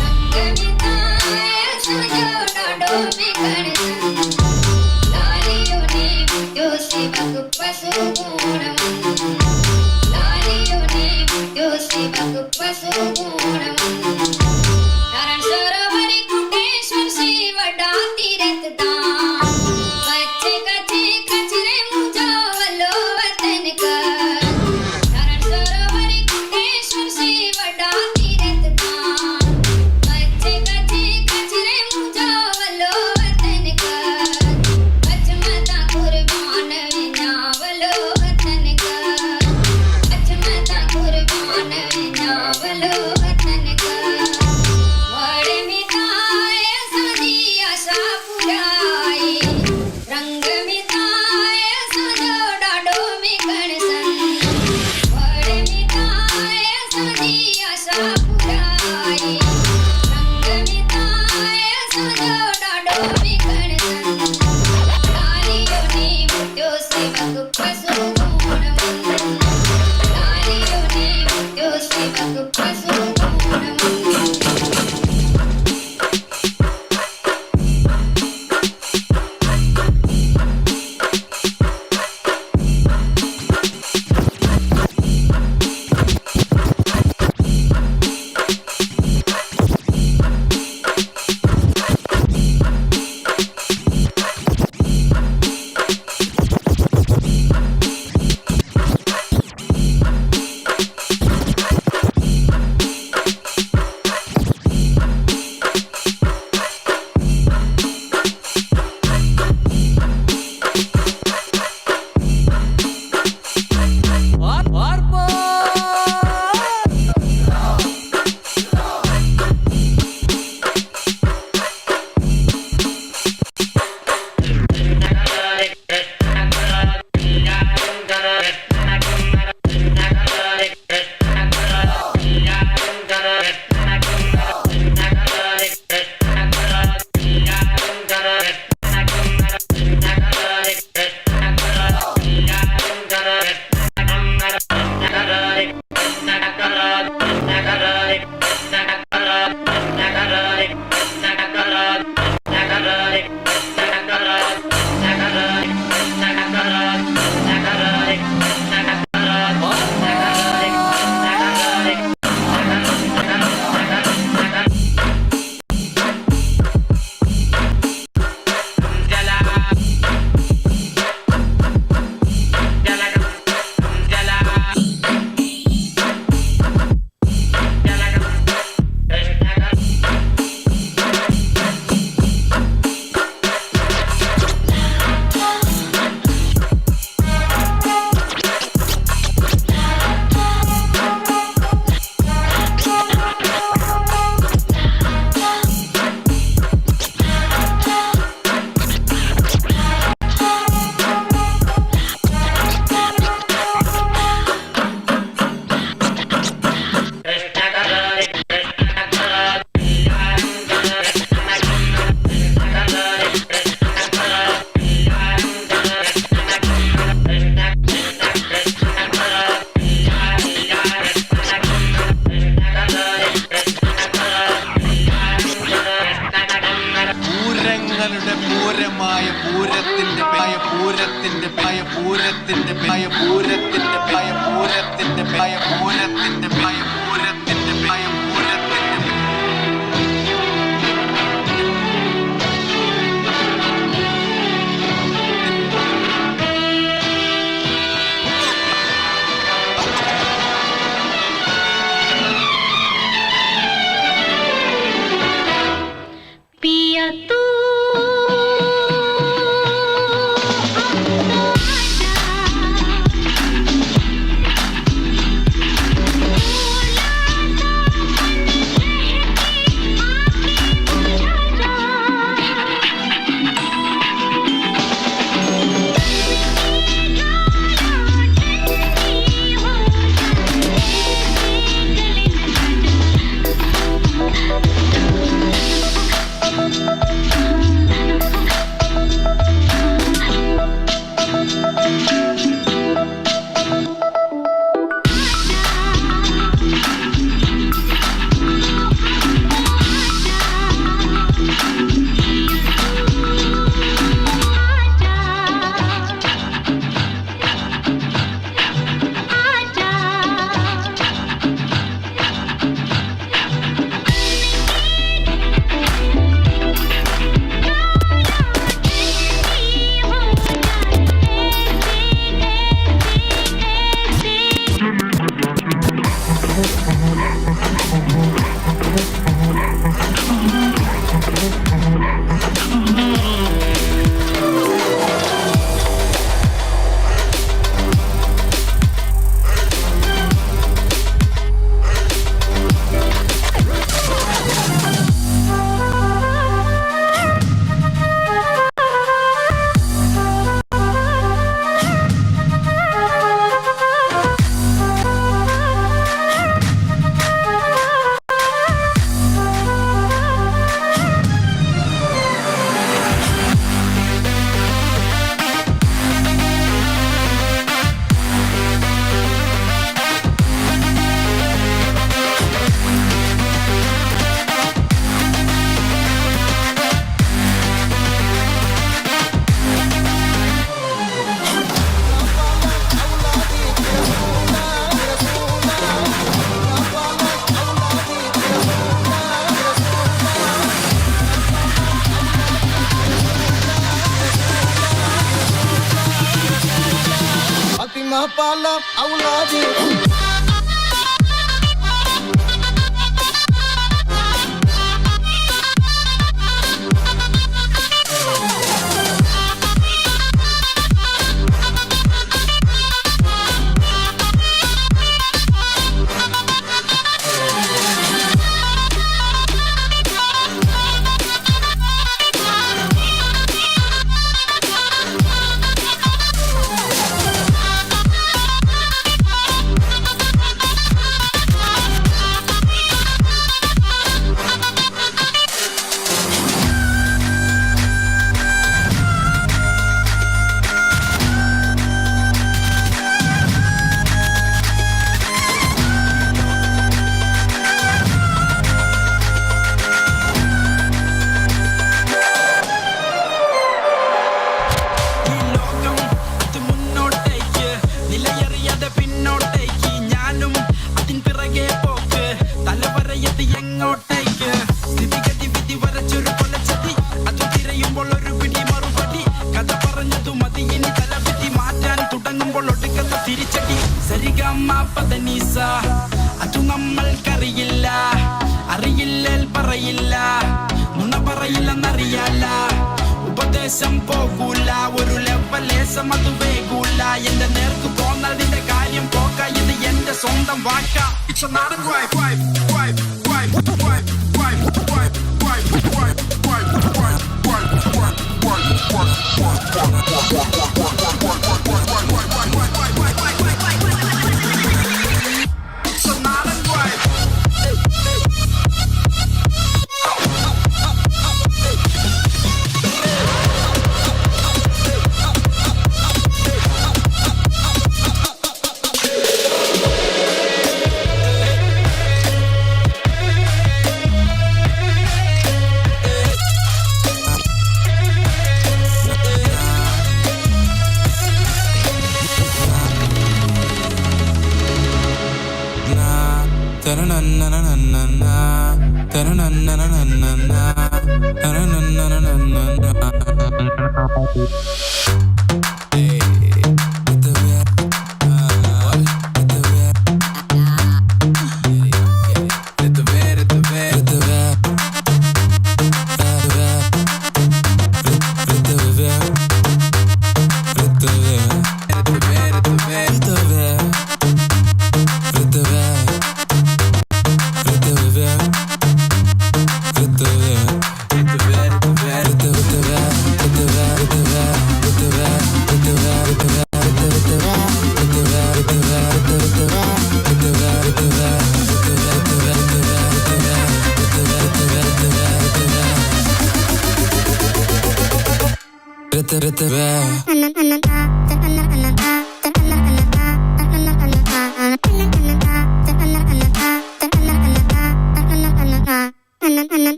रंग में ताए सजो डाडो में कणसन लालियो ने मुट्यो सेवक पशु गुणवन लालियो ने मुट्यो सेवक पशु गुणवन कारण सरोवर कुटेश्वर से वडा तीरथ धाम कच्चे कच्चे कचरे मुझो वलो वतन का कारण सरोवर कुटेश्वर से वडा तीरथ धाम कच्चे कच्चे कचरे मुझो वलो वतन का अचमता कुर्बान विना वलो वतन का अचमता कुर्बान विना वलो वतन का वड़ में ताए सजी आशा पुराई रंग में ताए सजो डाडो में कणसन वड़ में ताए सजी आशा पुराई रंग में ताए सजो डाडो में कणसन लालियो ने मुट्यो सेवक पशु गुणवन लालियो ने मुट्यो सेवक पशु गुणवन അങ്ങോട്ടേക്ക് സ്ഥിതിഗതി വിധി വരച്ചൊരു കൊലച്ചതി അത് തിരയുമ്പോൾ ഒരു പിടി മറുപടി കഥ പറഞ്ഞതു മതി ഇനി തലവിധി മാറ്റാൻ തുടങ്ങുമ്പോൾ ഒടുക്കത്തെ തിരിച്ചടി സരിഗമ പദനീസ അതു നമ്മൾക്കറിയില്ല അറിയില്ലേൽ പറയില്ല നുണ പറയില്ലെന്നറിയാല ഉപദേശം പോകൂല ഒരു ലെവലേശം അത് വേകൂല എന്റെ നേർക്ക് പോന്നാൽ നിന്റെ കാര്യം പോക്ക ഇത് എന്റെ സ്വന്തം വാക്ക It's a നാടൻ vibe, vibe, vibe, vibe, vibe, vibe, vibe, vibe, vibe, vibe, vibe, It's a നാടൻ vibe.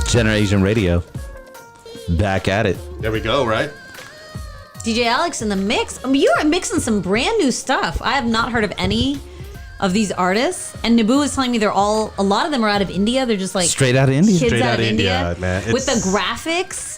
GenerAsian Radio. Back at it. There we go, right? DJ Alex in the mix. I mean, you're mixing some brand new stuff. I have not heard of any of these artists. And Naboo is telling me a lot of them are out of India. They're just like straight out of India. Kids Straight out of India, man. with the graphics.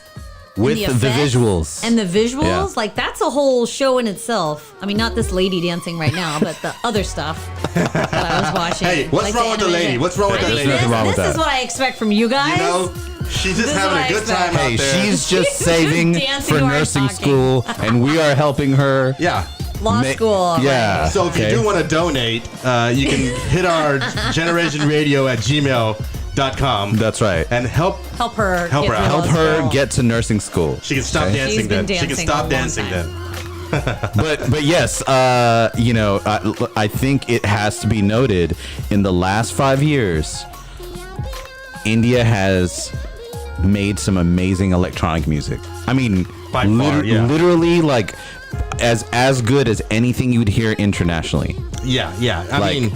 With the visuals. And the visuals. Yeah. Like, that's a whole show in itself. I mean, not this lady dancing right now, but the other stuff that I was watching. Hey, what's wrong with the lady? What's wrong with the lady? There's nothing wrong with This that. is what I expect from you guys. You know, she's just having a good time Hey, out there. she's just saving dancing for while nursing talking. school, and we are helping her. Yeah. Law school. Yeah. So if you do want to donate, you can hit our GenerAsianRadio@gmail.com. That's right. And help her Help get her through out. Help law her school. get to nursing school. She can stop Okay? dancing She's been then. She can dancing stop a long dancing time. then. But yes, you know, I think it has to be noted in the last 5 years, India has made some amazing electronic music. I mean, By far, yeah. literally like as good as anything you would hear internationally. Yeah. I Like- mean,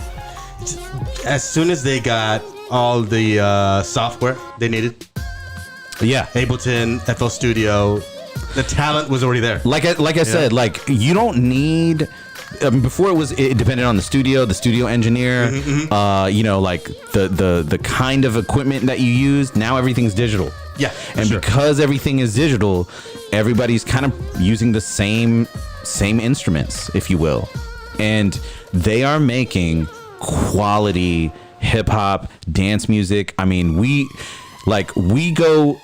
as soon as they got all the software they needed, Yeah. Ableton, FL Studio, the talent was already there. Like I said, like you don't need. Before it depended on the studio engineer, you know, like the kind of equipment that you use. Now everything's digital. Yeah, and sure. because everything is digital, everybody's kind of using the same instruments, if you will, and they are making quality hip hop dance music. I mean, we go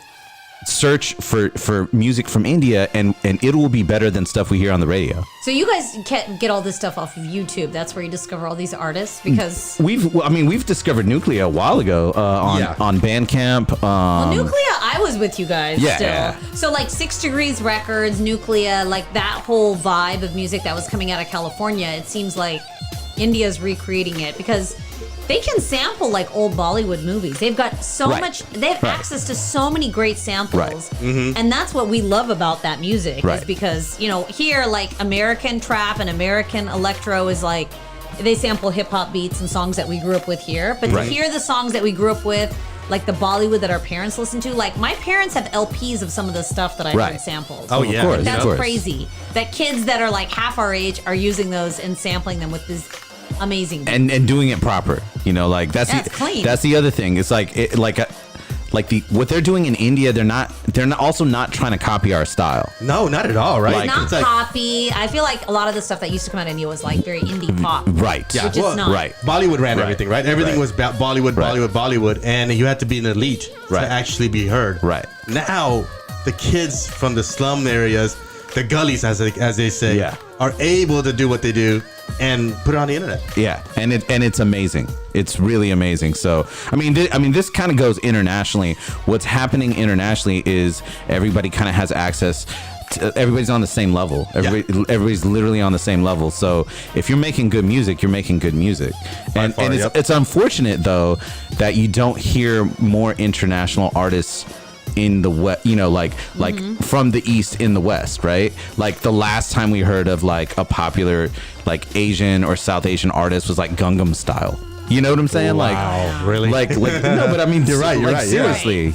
search for music from India and it will be better than stuff we hear on the radio. So you guys can't get all this stuff off of YouTube. That's where you discover all these artists because We've discovered Nuclea a while ago on Bandcamp. Nuclea, I was with you guys Yeah. still. So like 6 Degrees Records, Nuclea, like that whole vibe of music that was coming out of California, it seems like India's recreating it because they can sample like old Bollywood movies. They've got so Right. much, they have Right. access to so many great samples. Right. Mm-hmm. And that's what we love about that music is Right. because, you know, here like American trap and American electro is like, they sample hip hop beats and songs that we grew up with here. But Right. to hear the songs that we grew up with, like the Bollywood that our parents listened to, like my parents have LPs of some of the stuff that I Right. heard sampled. Oh, yeah. Of course, That's of course. crazy. That kids that are like half our age are using those and sampling them with this amazing beats. And doing it proper, you know, like that's clean. That's the other thing. It's like what they're doing in India. They're not also not trying to copy our style. No, not at all, right? Like- Not It's like- copy. I feel like a lot of the stuff that used to come out of India was like very indie pop. Right. Yeah, Which is not. Right. Bollywood ran Right. everything, right? Everything Right. was Bollywood, Right. Bollywood, and you had to be an elite Right. to actually be heard. Right. Now, the kids from the slum areas, the gullies, as they say, Yeah. are able to do what they do and put it on the internet. Yeah, and it's amazing. It's really amazing. So, I mean, this kind of goes internationally. What's happening internationally is everybody kind of has access. Everybody's on the same level. Everybody's literally on the same level. So if you're making good music, you're making good music. And far, it's unfortunate though that you don't hear more international artists in the west, like from the east in the west, right? Like the last time we heard of like a popular like Asian or South Asian artist was like Gangnam Style. You know what I'm saying? Wow, really? Like no, but I mean, You're right. Seriously,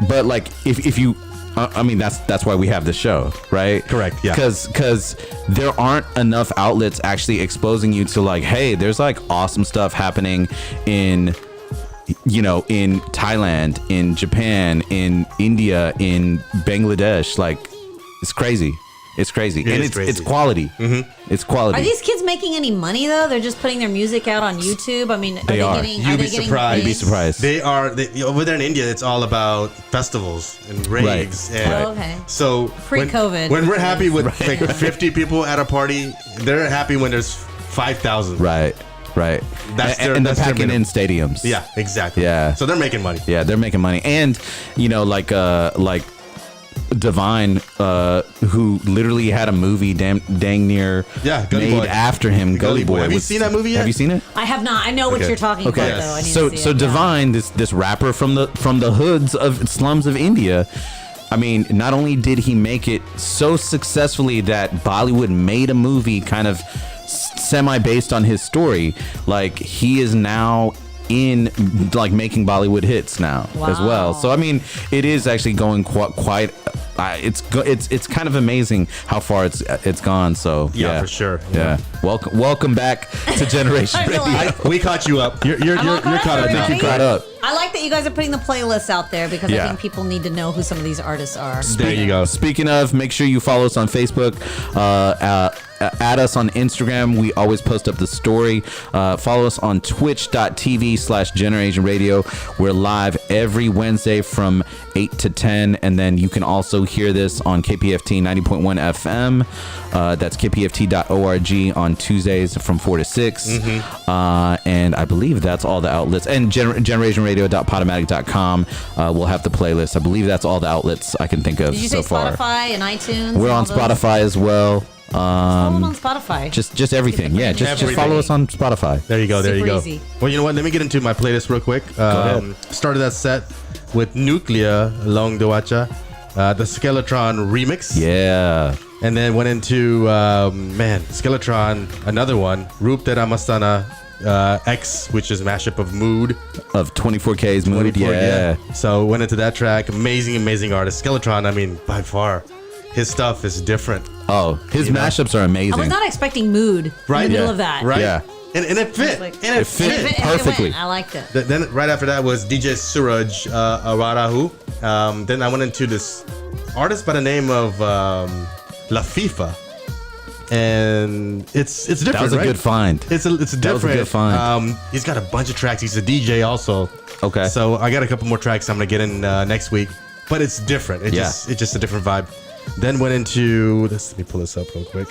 but like if you, I mean, that's why we have the show, right? Correct. Yeah. Because there aren't enough outlets actually exposing you to like, hey, there's like awesome stuff happening in Thailand, in Japan, in India, in Bangladesh. Like, it's crazy. It's crazy. It's quality. Mm-hmm. It's quality. Are these kids making any money though? They're just putting their music out on YouTube. I mean, they are. You'd be surprised. You'd be surprised. They are. Over there in India, it's all about festivals and raves. Right. And okay. So pre-COVID. When we're happy with like 50 people at a party, they're happy when there's 5,000. Right. And they're packing in stadiums. Yeah, exactly. Yeah. So they're making money. Yeah, they're making money. And, like Divine, who literally had a movie dang near Gully made Boy. after him, Gully Boy. Have you seen that movie yet? Have you seen it? I have not. I know what you're talking about though. I need to see So it. Divine, this rapper from the hoods of slums of India, I mean, not only did he make it so successfully that Bollywood made a movie kind of semi based on his story, like he is now in like making Bollywood hits now as well. So I mean, it is actually going quite. It's kind of amazing how far it's gone. So yeah, for sure. Yeah. Welcome back to Generation Radio. We caught you up. You're caught up. I think you caught up. I like that you guys are putting the playlists out there because I think people need to know who some of these artists are. There you go. Speaking of, make sure you follow us on Facebook. Add us on Instagram. We always post up the story. Follow us on twitch.tv/GenerAsian Radio. We're live every Wednesday from 8 to 10. And then you can also hear this on KPFT 90.1 FM. That's kpft.org on Tuesdays from 4 to 6. And I believe that's all the outlets. And GenerAsianRadio.podomatic.com will have the playlist. I believe that's all the outlets I can think of Did you so say far. Spotify and iTunes? We're on Spotify as well. Follow them on Spotify. Just everything. Yeah, just follow us on Spotify. There you go. There you go. Easy. Well, you know what? Let me get into my playlist real quick. Go ahead. Started that set with Nuclear Long Doacha, the Skeletron remix. Yeah. And then went into Skeletron, another one, Roop Tera Mastana X, which is a mashup of Mood. Of 24K's Mood, 24, yeah. So went into that track. Amazing artist. Skeletron, I mean, by far, his stuff is different. Oh, his mashups are amazing. I was not expecting Mood in the middle of that. Right? Yeah. And it fit. It fit perfectly. I liked it. Then right after that was DJ Suraj RaOol. Then I went into this artist by the name of La FIFA. And it's different. That was a good find. It's different. That was a good find. He's got a bunch of tracks. He's a DJ also. Okay. So I got a couple more tracks I'm gonna get in next week. But it's different. It's just a different vibe. Then went into let me pull this up real quick.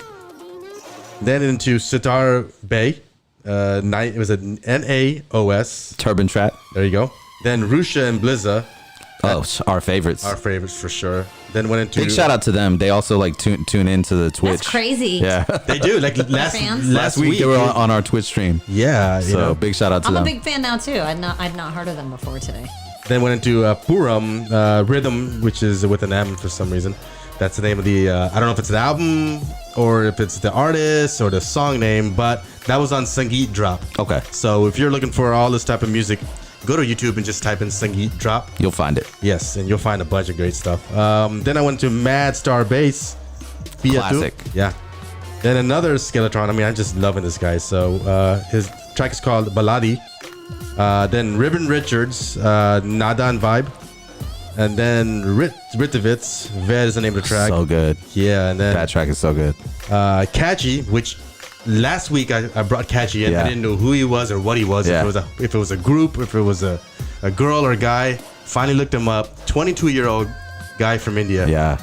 Then into Sitar Bay. It was a NAOS Turban Trap. There you go. Then Rusha and Blizza. Oh, our favorites. Our favorites for sure. Then went into big shout out to them. They also like tune into the Twitch. That's crazy. Yeah, they do. Like last week they were on our Twitch stream. Yeah, so big shout out to them. I'm a big fan now too. I'd not heard of them before today. Then went into Puram Rhythm, which is with an M for some reason. That's the name of the. I don't know if it's the album or if it's the artist or the song name, but that was on Sangeet Drop. Okay. So if you're looking for all this type of music, go to YouTube and just type in Sangeet Drop. You'll find it. Yes, and you'll find a bunch of great stuff. Then I went to Mad Star Bass. Classic. Yeah. Then another Skeletron. I mean, I'm just loving this guy. So his track is called Baladi. Then Ribbon Richards, Nadan Vibe. And then Ritovitz, Ved is the name of the track. So good. Yeah, and then that track is so good. Catchy, which last week I brought Catchy in. I didn't know who he was or what he was. Yeah. If it was a group, if it was a girl or a guy. Finally looked him up. 22-year-old guy from India. Yeah.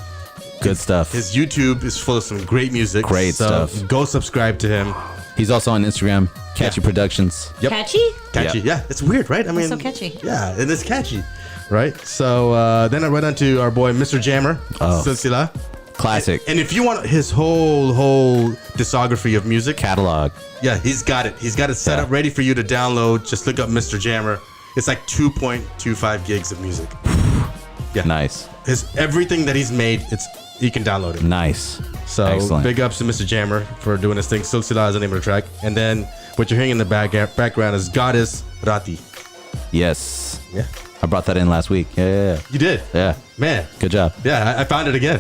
Good stuff. His YouTube is full of some great music. Great stuff. Go subscribe to him. He's also on Instagram, Catchy Productions. Yep. Catchy? Catchy, Yep. yeah. It's weird, right? I mean, so catchy. Yeah, and it's catchy. Right? So then I went on to our boy Mr. Jammer, Silsila. Classic. And if you want his whole discography of music catalog, yeah, he's got it. He's got it set up ready for you to download. Just look up Mr. Jammer. It's like 2.25 gigs of music. Yeah. Nice. Everything that he's made, you can download it. Nice. So excellent. Big ups to Mr. Jammer for doing this thing. Silsila is the name of the track. And then what you're hearing in the background is Goddess Rati. Yes. Yeah. I brought that in last week. Yeah. You did? Yeah. Man. Good job. Yeah, I found it again.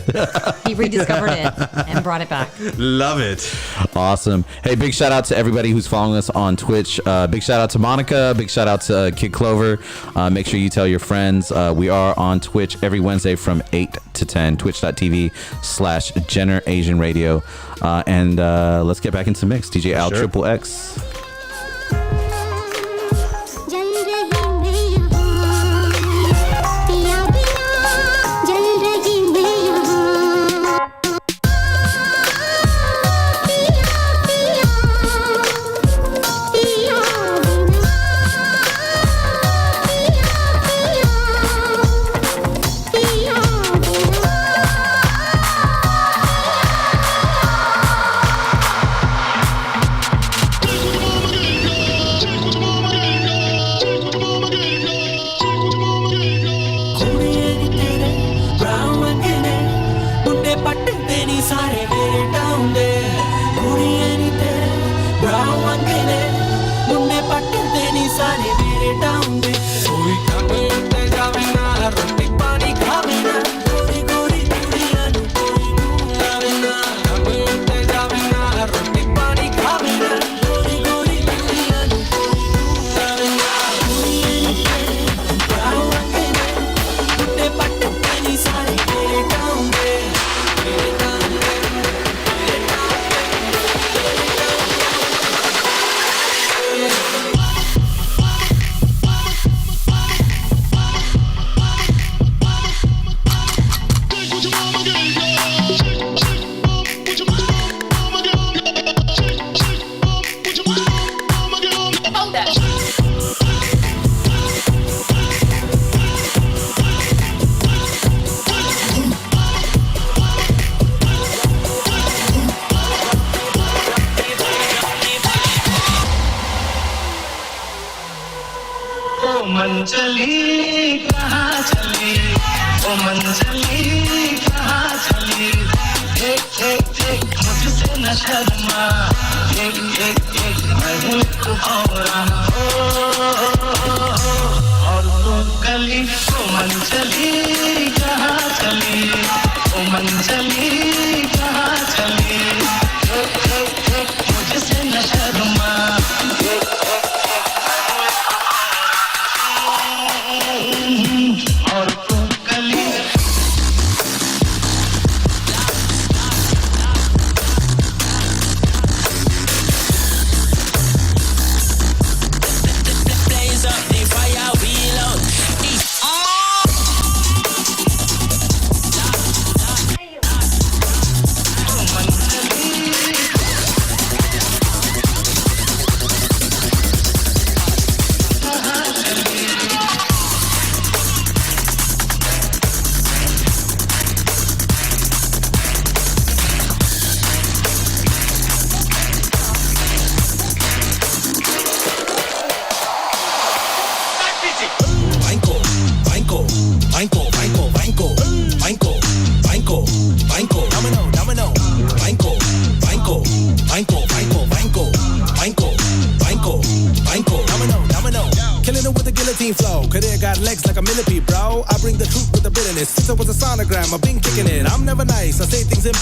He rediscovered it and brought it back. Love it. Awesome. Hey, big shout out to everybody who's following us on Twitch. Big shout out to Monica. Big shout out to Kid Clover. Make sure you tell your friends. We are on Twitch every Wednesday from 8 to 10. Twitch.tv/GenerAsian Radio. And let's get back into mix. DJ Al Triple X.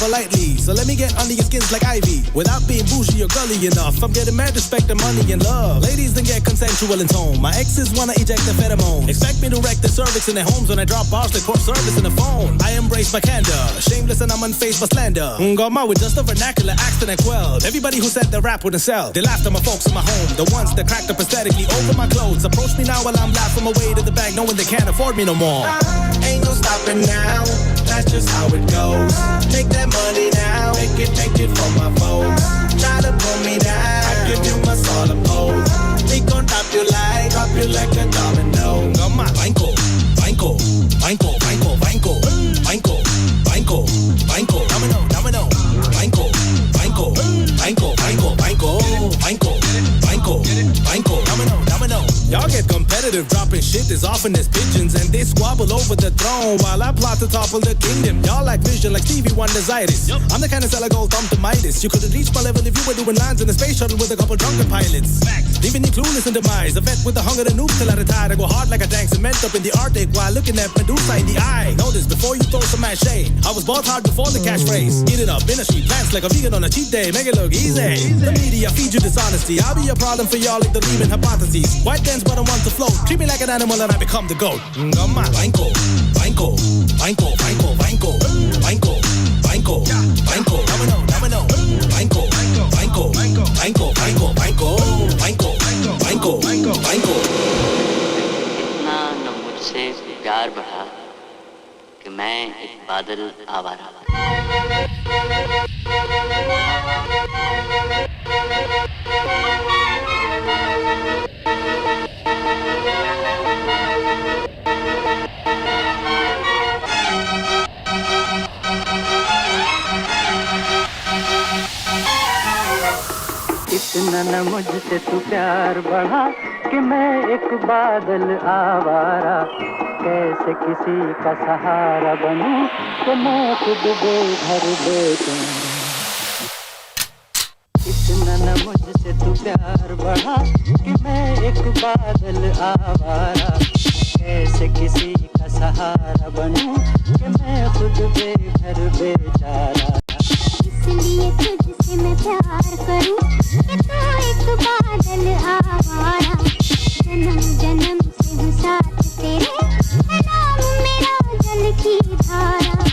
Politely, so let me get under your skins like Ivy. Without being bougie or gully enough, I'm getting mad respect and money and love. Ladies then get consensual in tone. My exes wanna eject the pheromone. Expect me to wreck the cervix in their homes when I drop bars like poor service in the phone. I embrace my candor, shameless and I'm unfazed by slander. Got my with just a vernacular accent and quelled. Everybody who said the rap wouldn't sell, they laughed at my folks in my home. The ones that cracked up aesthetically over my clothes approach me now while I'm laughing my way to the bank, knowing they can't afford me no more. Ain't no stopping now, that's just how it goes. Take that money now, take it from my folks. Try to pull me down, I give you my solid pose. We gon' drop you like a domino. Come on, banco, banco, banco, banco, banco, banco, banco, banco, domino, banco, banco, banco, banco, banco, banco, banco, banco, domino. Y'all get competitive imperative, dropping shit as often as pigeons, and they squabble over the throne while I plot to topple the kingdom. Y'all like vision like Stevie Wonder's itis. I'm the kind of seller gold thumb to Midas. You could've reached my level if you were doing lines in a space shuttle with a couple drunken pilots. Leaving you clueless in demise. A vet with the hunger to noob till I retire. I go hard like a tank cement up in the Arctic while looking at Medusa in the eye. Notice before you throw some mad shade, I was bought hard before the catchphrase. Eat it up in a sheet, plants like a vegan on a cheat day. Make it look easy. The media feed you dishonesty. I'll be a problem for y'all like the Lehman hypotheses. White dance but I want to float. Treat me like an animal and I become the goat. Ngama, Banco, Banco, Banco, Banco, Banco, Banco, Banco, Banco, Domino, Banco, Banco, Banco, Banco, Banco, Banco, Banco, Banco, Banco. इतना न मुझसे प्यार बढ़ा कि मैं एक बादल आवारा इतना न मुझसे तू प्यार बढ़ा कि मैं एक बादल आवारा कैसे किसी का सहारा बनूं कि मैं खुद बेघर बेचूं इतना न मुझसे तू प्यार बढ़ा कि मैं एक बादल आवारा कैसे किसी का सहारा बनूं कि मैं खुद बेघर बेचारा इसलिए तुझसे मैं प्यार करूं कि तू एक बादल आवारा जन्म जन्म से हूँ साथ तेरे नाम मेरा जल की धारा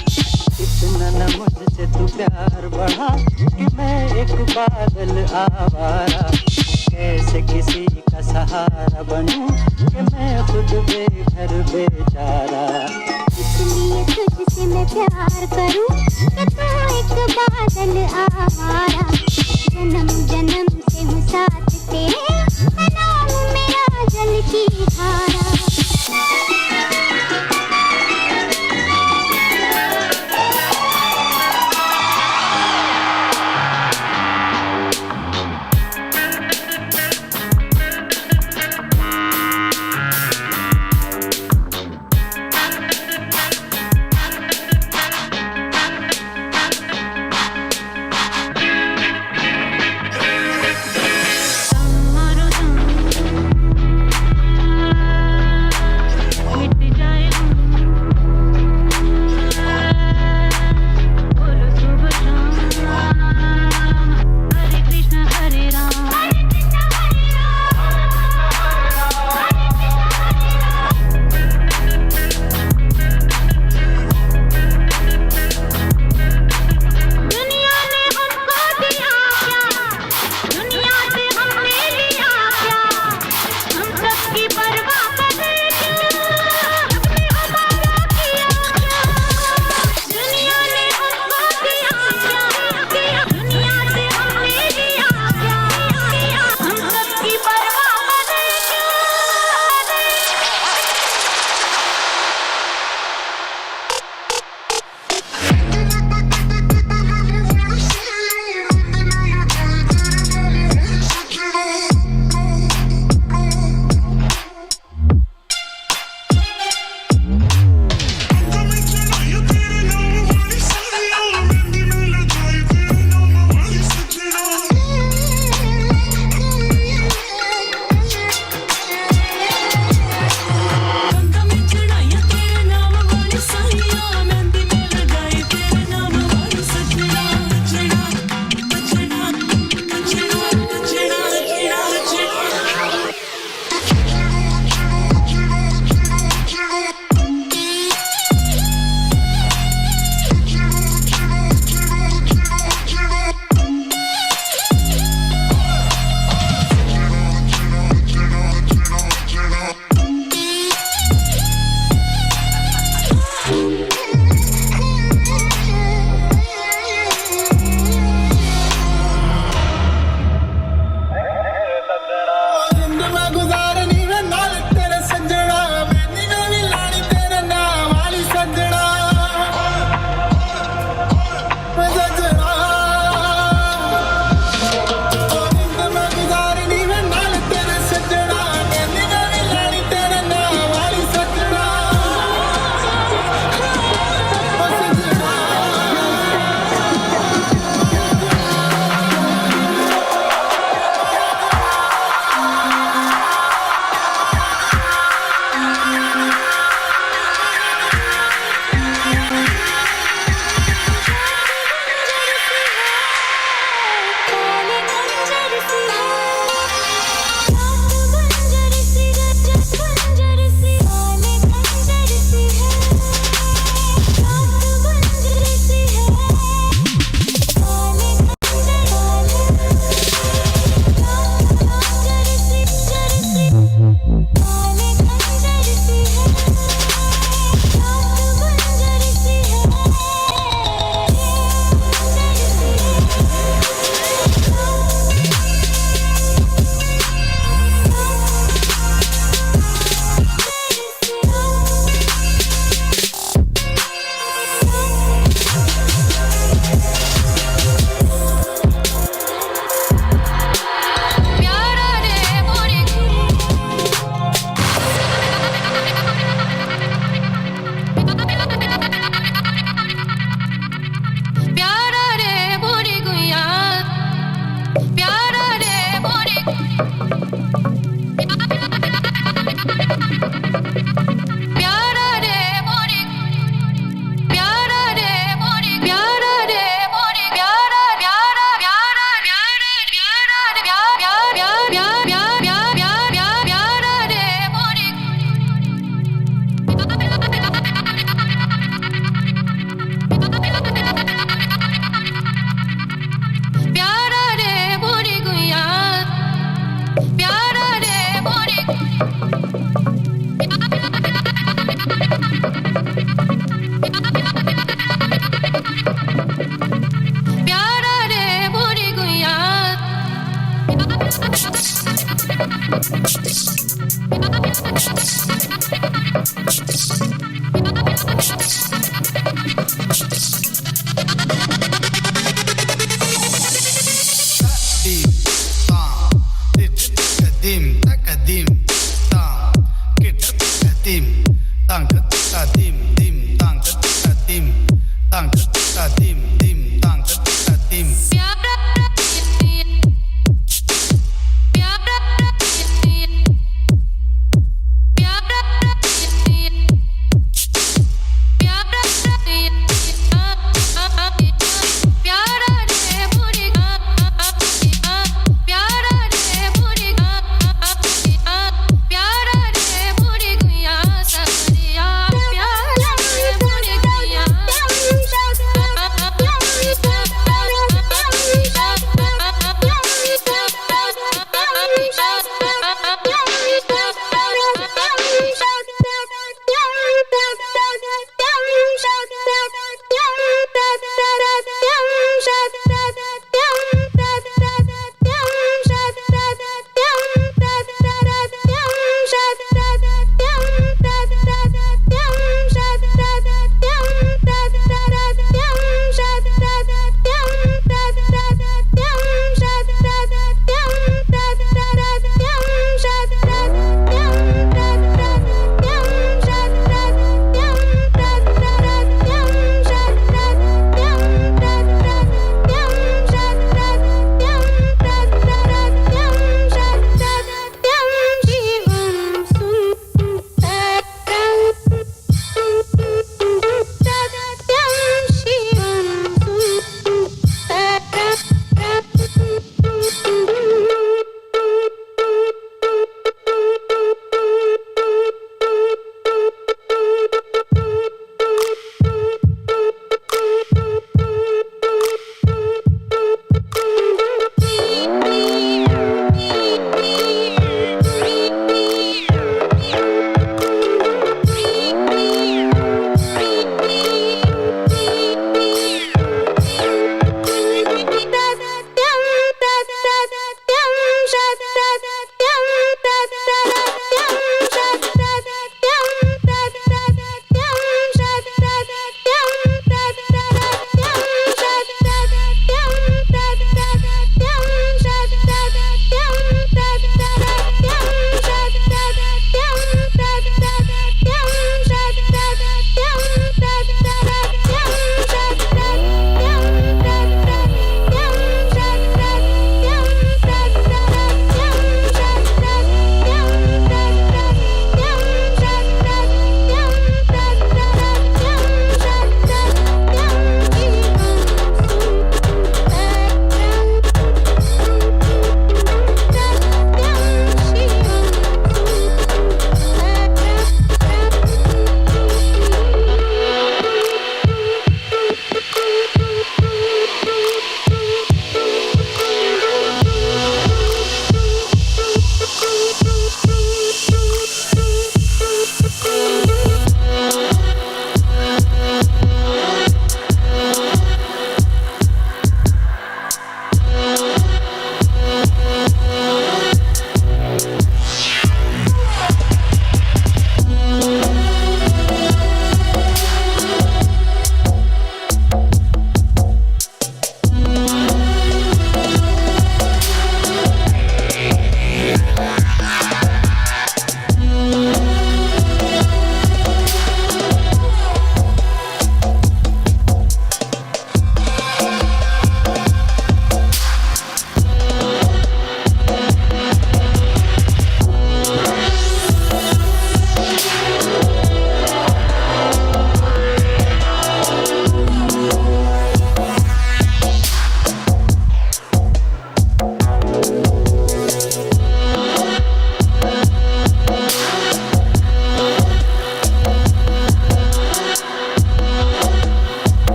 इतना न मुझसे तू प्यार बढ़ा कि मैं एक बादल आवारा कैसे किसी का सहारा बनूं कि मैं खुद बेघर बेचारा इसलिए तुझसे मैं प्यार करूं कि तू एक बादल आवारा जन्म जन्म से हूँ साथ तेरे नाम मेरा जल की धारा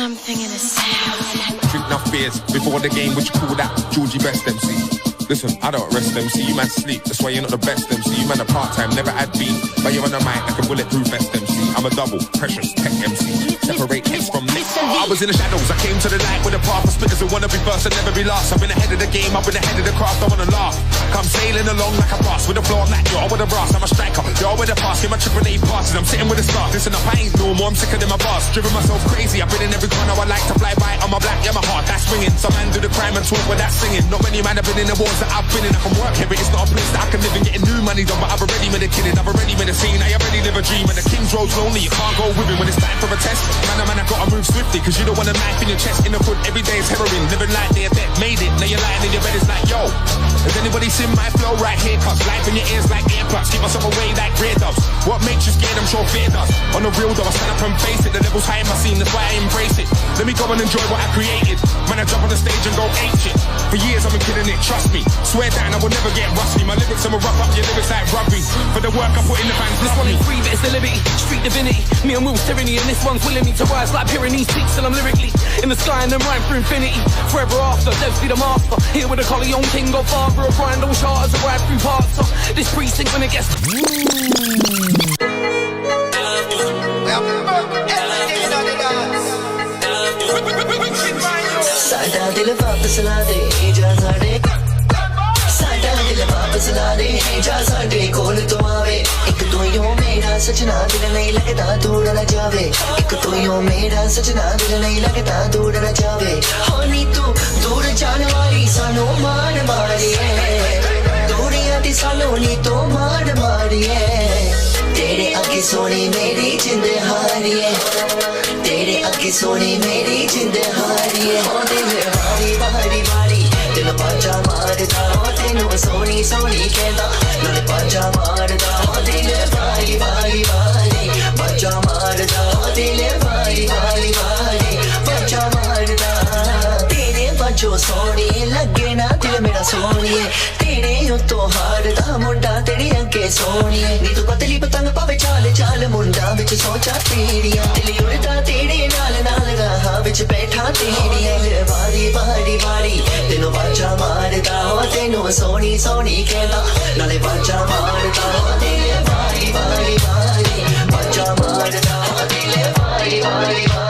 something in the sound. Drink enough beers before the game, what you call that? Georgie Best MC. Listen, I don't rest MC, you man sleep, that's why you're not the best MC. You man a part-time, never had beat, but you're on the mic like a bulletproof vest MC. I'm a double, precious, tech MC. Separate X from me. I was in the shadows, I came to the light with a path of spitters who wanna be first and never be last. I've been ahead of the game, I've been ahead of the craft, I wanna laugh. Come sailing along like a boss, with a floor I'm like, yo, with a brass, I'm a striker. Yo, with a pass, get my triple A passes, I'm sitting with a star. Listen up, I ain't normal, I'm sicker than my boss. Driven myself crazy, I've been in every corner, I like to fly by. I'm a black, yeah, my heart, that's ringing. Some man do the crime and talk with that singing. Not many man have been in the wars that I've been in. I can work here, but it's not a place that I can live in. Getting new money done, but I've already made a killing. I've already made a scene, I already live a dream. And the King's Road's lonely, you can't go with him when it's time for a test. Man, I gotta move swiftly, cause you don't want a knife in your chest. In the foot, every day is heroin. Living like they're dead, made it. Now you're lying in your bed, it's like, yo, has anybody seen my flow right here? Cause life in your ears like earplugs. Keep myself away like grey doves. What makes you scared? I'm sure fear does. On the real though, I stand up and face it. The level's high in my scene, that's why I embrace it. Let me go and enjoy what I created. Man, I jump on the stage and go ape shit. For years I've been killing it, trust me. Swear down, I will never get rusty. My lyrics, I'ma rough up your lyrics like rugby. For the work I put in the fans, this one ain't free, but it's the liberty. Street divinity, me and Will's tyranny. And this one's willing me to rise like Pyrenees peaks. And I'm lyrically in the sky and then rhyme for infinity. Forever after, devs be the master. Here with a Colleon King, Godfather, a grind on charters, a ride through parts of this precinct when it gets. साडा दिल वापस ला दे जा साडे साडा दिल वापस ला दे जा साडे कोल तो आवे एक तो यो मेरा सजना दिल नहीं लगता दूर न जावे एक तो यो मेरा सजना दिल नहीं लगता दूर न जावे होनी तू दूर जाने वाली सानू मान मारी है दूरियां दी सानू नी तो मान मारी है तेरे अगे सोनी मेरी जिंद हारी है तेरे अगे सोनी मेरी जिंद हारी है हो दिल वारी वारी वारी दिल पांचा मारदा हो तेनू सोनी सोनी कहंदा नाल पांचा मारदा हो दिल वारी वारी वारी पांचा मारदा हो दिल वारी वारी वारी पांचा मारदा तेरे पांचो सोनी लगे ना दिल मेरा सोनी है तेरे तो हारदा मुंडा तेरे अगे सोनी नी तू पतली पतंग पावे चाल चाल मुंडा विच सोचा तेरिया दिल उड़दा तेरे नाल नाल राह विच बैठा तेरिया वारी वारी वारी तेनू बाजा मारदा हो तेनू सोनी सोनी कहंदा नाले बाजा मारदा हो दिल वारी वारी वारी बाजा मारदा हो दिल वारी वारी वारी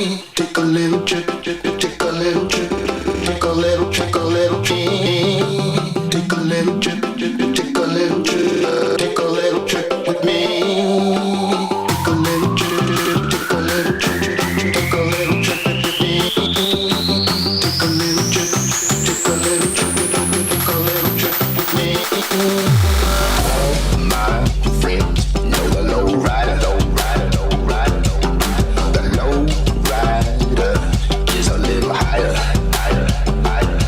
Take a little trip, take a little trip, take a little, take a little trip. Take a little trip, take a little trip, take a little trip with me. Take a little trip, take a little trip, take a little trip with me. Take a little trip, take a little trip, take a little trip with me. All my friends know the low rider, low rider, low rider. The low rider is a little higher, higher, higher.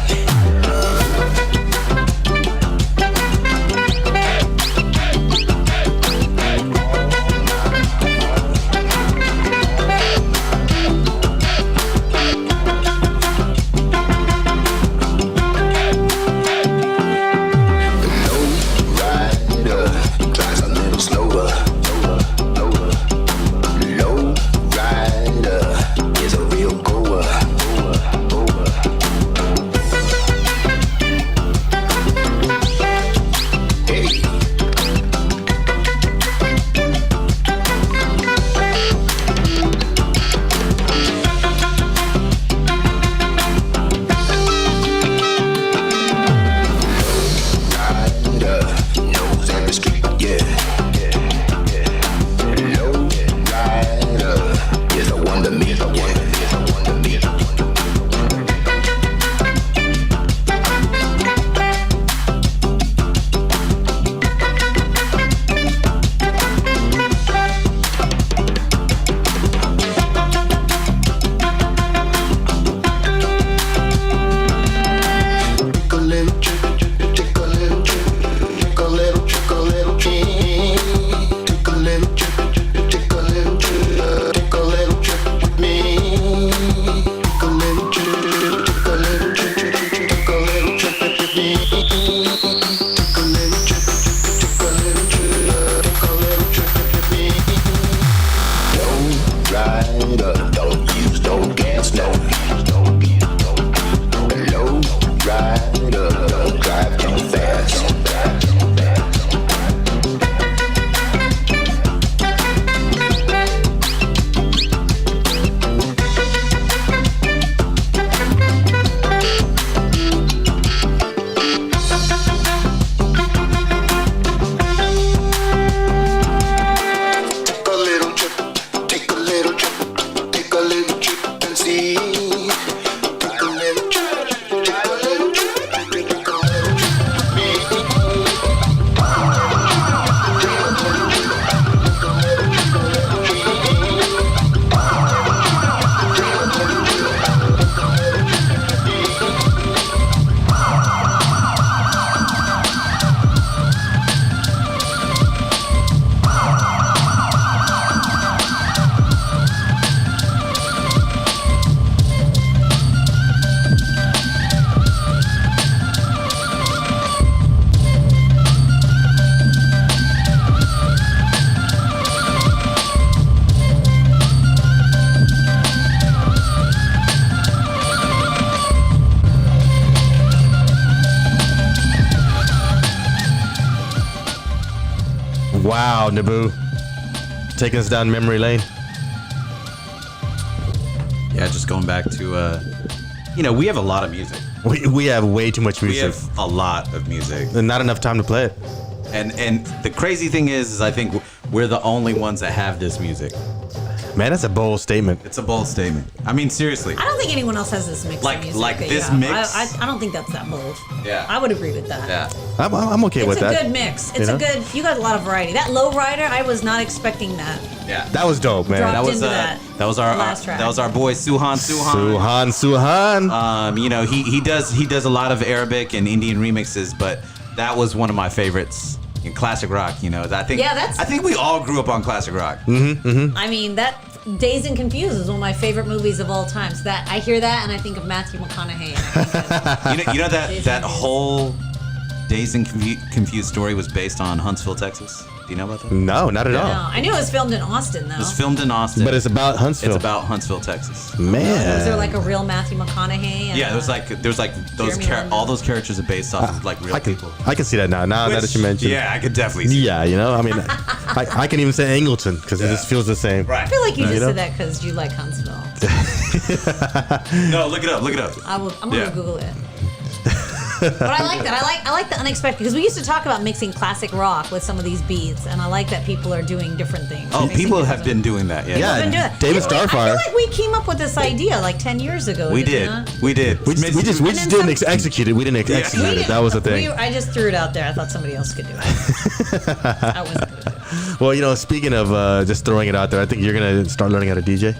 Wow, Naboo. Taking us down memory lane. Yeah, just going back to, we have a lot of music. We have way too much music. We have a lot of music. And not enough time to play it. And the crazy thing is I think we're the only ones that have this music. Man, that's a bold statement. It's a bold statement. I mean, seriously. I don't think anyone else has this mix of music. Like this mix? I don't think that's that bold. Yeah. I would agree with that. Yeah. I'm okay with that. It's a good mix. It's a good, you got a lot of variety. That low rider, I was not expecting that. Yeah. That was dope, man. That was that was our last track. That was our boy Suhan. He does a lot of Arabic and Indian remixes, but that was one of my favorites in classic rock. I think we all grew up on classic rock. I mean, that Dazed and Confused is one of my favorite movies of all time. So that I hear that and I think of Matthew McConaughey. you know that whole Dazed and Confused story was based on Huntsville, Texas. Do you know about that? No, not at all. No, I knew it was filmed in Austin though. It was filmed in Austin. But it's about Huntsville. It's about Huntsville, Texas. Man. Was there like a real Matthew McConaughey? And, Yeah, there's like those all those characters are based off of like real people. I can see that now. Now that you mentioned. Yeah, I could definitely see Yeah, you know, I mean, I can even say Angleton because it just feels the same. I feel like you just know? said that because you like Huntsville. No, look it up. Look it up. I'm gonna Google it. But I like that. I like the unexpected because we used to talk about mixing classic rock with some of these beats, and I like that people are doing different things. Oh, people have been doing that. Yeah, People have been doing that. David I Starfire. feel like we came up with this idea like 10 years ago. We did. We did. We just didn't execute it. We didn't execute it. That was the thing. I just threw it out there. I thought somebody else could do it. I wasn't gonna do it. Well, you know, speaking of just throwing it out there, I think you're gonna start learning how to DJ.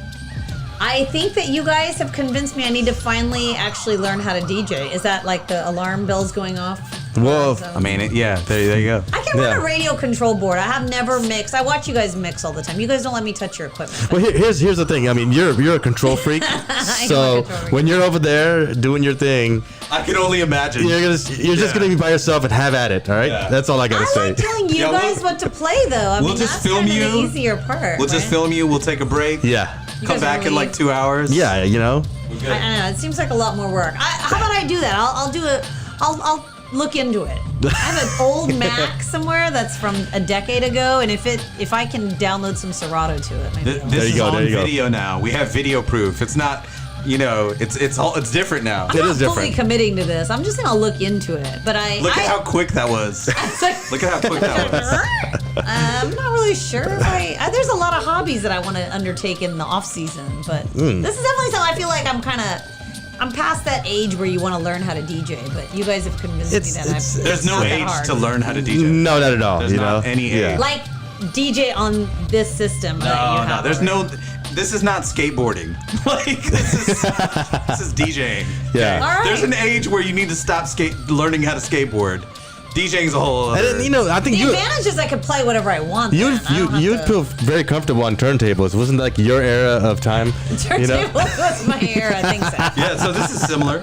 I think that you guys have convinced me I need to finally actually learn how to DJ. Is that like the alarm bells going off? Whoa. I mean, there you go. I can run a radio control board. I have never mixed. I watch you guys mix all the time. You guys don't let me touch your equipment. Well, here's the thing. I mean, you're a control freak. So when you're over there doing your thing, I can only imagine. You're just gonna be by yourself and have at it. All right. Yeah. That's all I gotta say. I like telling you guys what to play though. I We'll mean, just that's film kind of the you. easier part. We'll just film you. We'll take a break. Yeah. Come back in like 2 hours. Yeah, you know. I don't know. It seems like a lot more work. How about I do that? I'll do it. I'll look into it. I have an old Mac somewhere that's from a decade ago, and if I can download some Serato to it, maybe. This is on video now. We have video proof. It's not. You know, it's different now. I'm not fully committing to this. I'm just gonna look into it. But look at how quick that was. Look at how quick that was. I'm not really sure if there's a lot of hobbies that I want to undertake in the off season, but this is definitely something I feel like I'm past that age where you want to learn how to DJ, but you guys have convinced me that there's no age to learn how to DJ. No, not at all. There's not any age. Like DJ on this system. No, there's no. This is not skateboarding. Like this is DJing. Yeah. All right. There's an age where you need to stop learning how to skateboard. DJing's a whole other. And then, you know, I think the advantage is I could play whatever I want. You'd feel very comfortable on turntables. Wasn't that like your era of time? Turntable was my era, I think so. Yeah, so this is similar.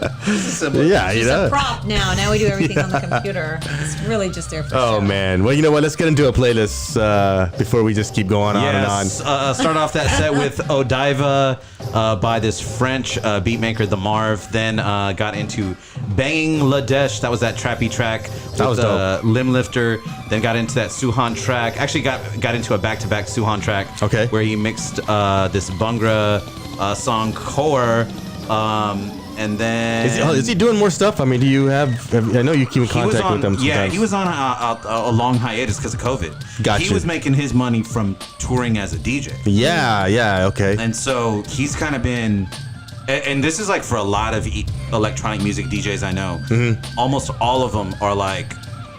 Yeah, it's you just know. a prop now. Now we do everything on the computer. It's really just there for Oh man. Well, you know what? Let's get into a playlist before we just keep going on and on. Start off that set with Odiva by this French beat maker, The Marv. Then got into Banging Ladesh. That was that trappy track. That was dope. Limb Lifter. Then got into that Suhan track. Actually got into a back-to-back Suhan track. Okay. Where he mixed this Bhangra song Core. And then is he doing more stuff? I mean, do you have? I know you keep in contact with them. Yeah, sometimes. he was on a long hiatus because of COVID. Gotcha. He was making his money from touring as a DJ. Yeah, okay. And so he's kind of been, and this is like for a lot of electronic music DJs I know, almost all of them are like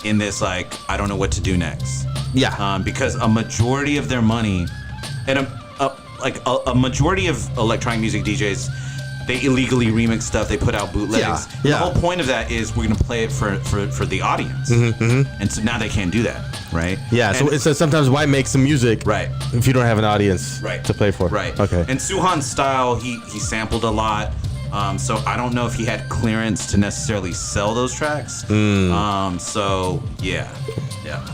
in this like, I don't know what to do next. Yeah. Because a majority of their money, and a majority of electronic music DJs, they illegally remix stuff. They put out bootlegs. Yeah. The whole point of that is we're gonna play it for the audience. And so now they can't do that, right? Yeah. And So sometimes why make some music, right, if you don't have an audience, right, to play for? Right. Okay. And Suhan's style, he sampled a lot. So I don't know if he had clearance to necessarily sell those tracks. So yeah.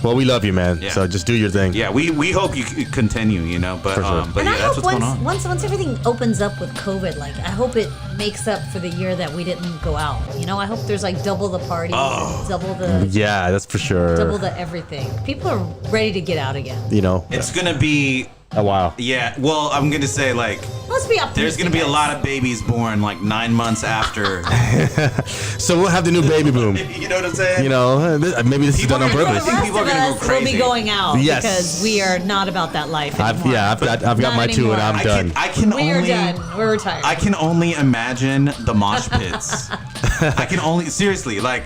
Well, we love you, man. Yeah. So just do your thing. Yeah, we hope you continue, you know. But For sure. but And yeah, I that's hope what's going on. once everything opens up with COVID, like I hope it makes up for the year that we didn't go out. You know, I hope there's like double the parties, double the Yeah, that's for sure. double the everything. People are ready to get out again. You know, It's gonna be a while. Yeah, well, I'm gonna say like Let's be optimistic. there's gonna be a lot of babies born like 9 months after. So we'll have the new baby boom. You know what I'm saying? You know, maybe this is done on purpose. The rest people are of gonna go us will be crazy. going out Yes. because we are not about that life anymore. I've got Not my two and anymore. I'm done. I can We are only done. We're retired. I can only imagine the mosh pits. I can only seriously like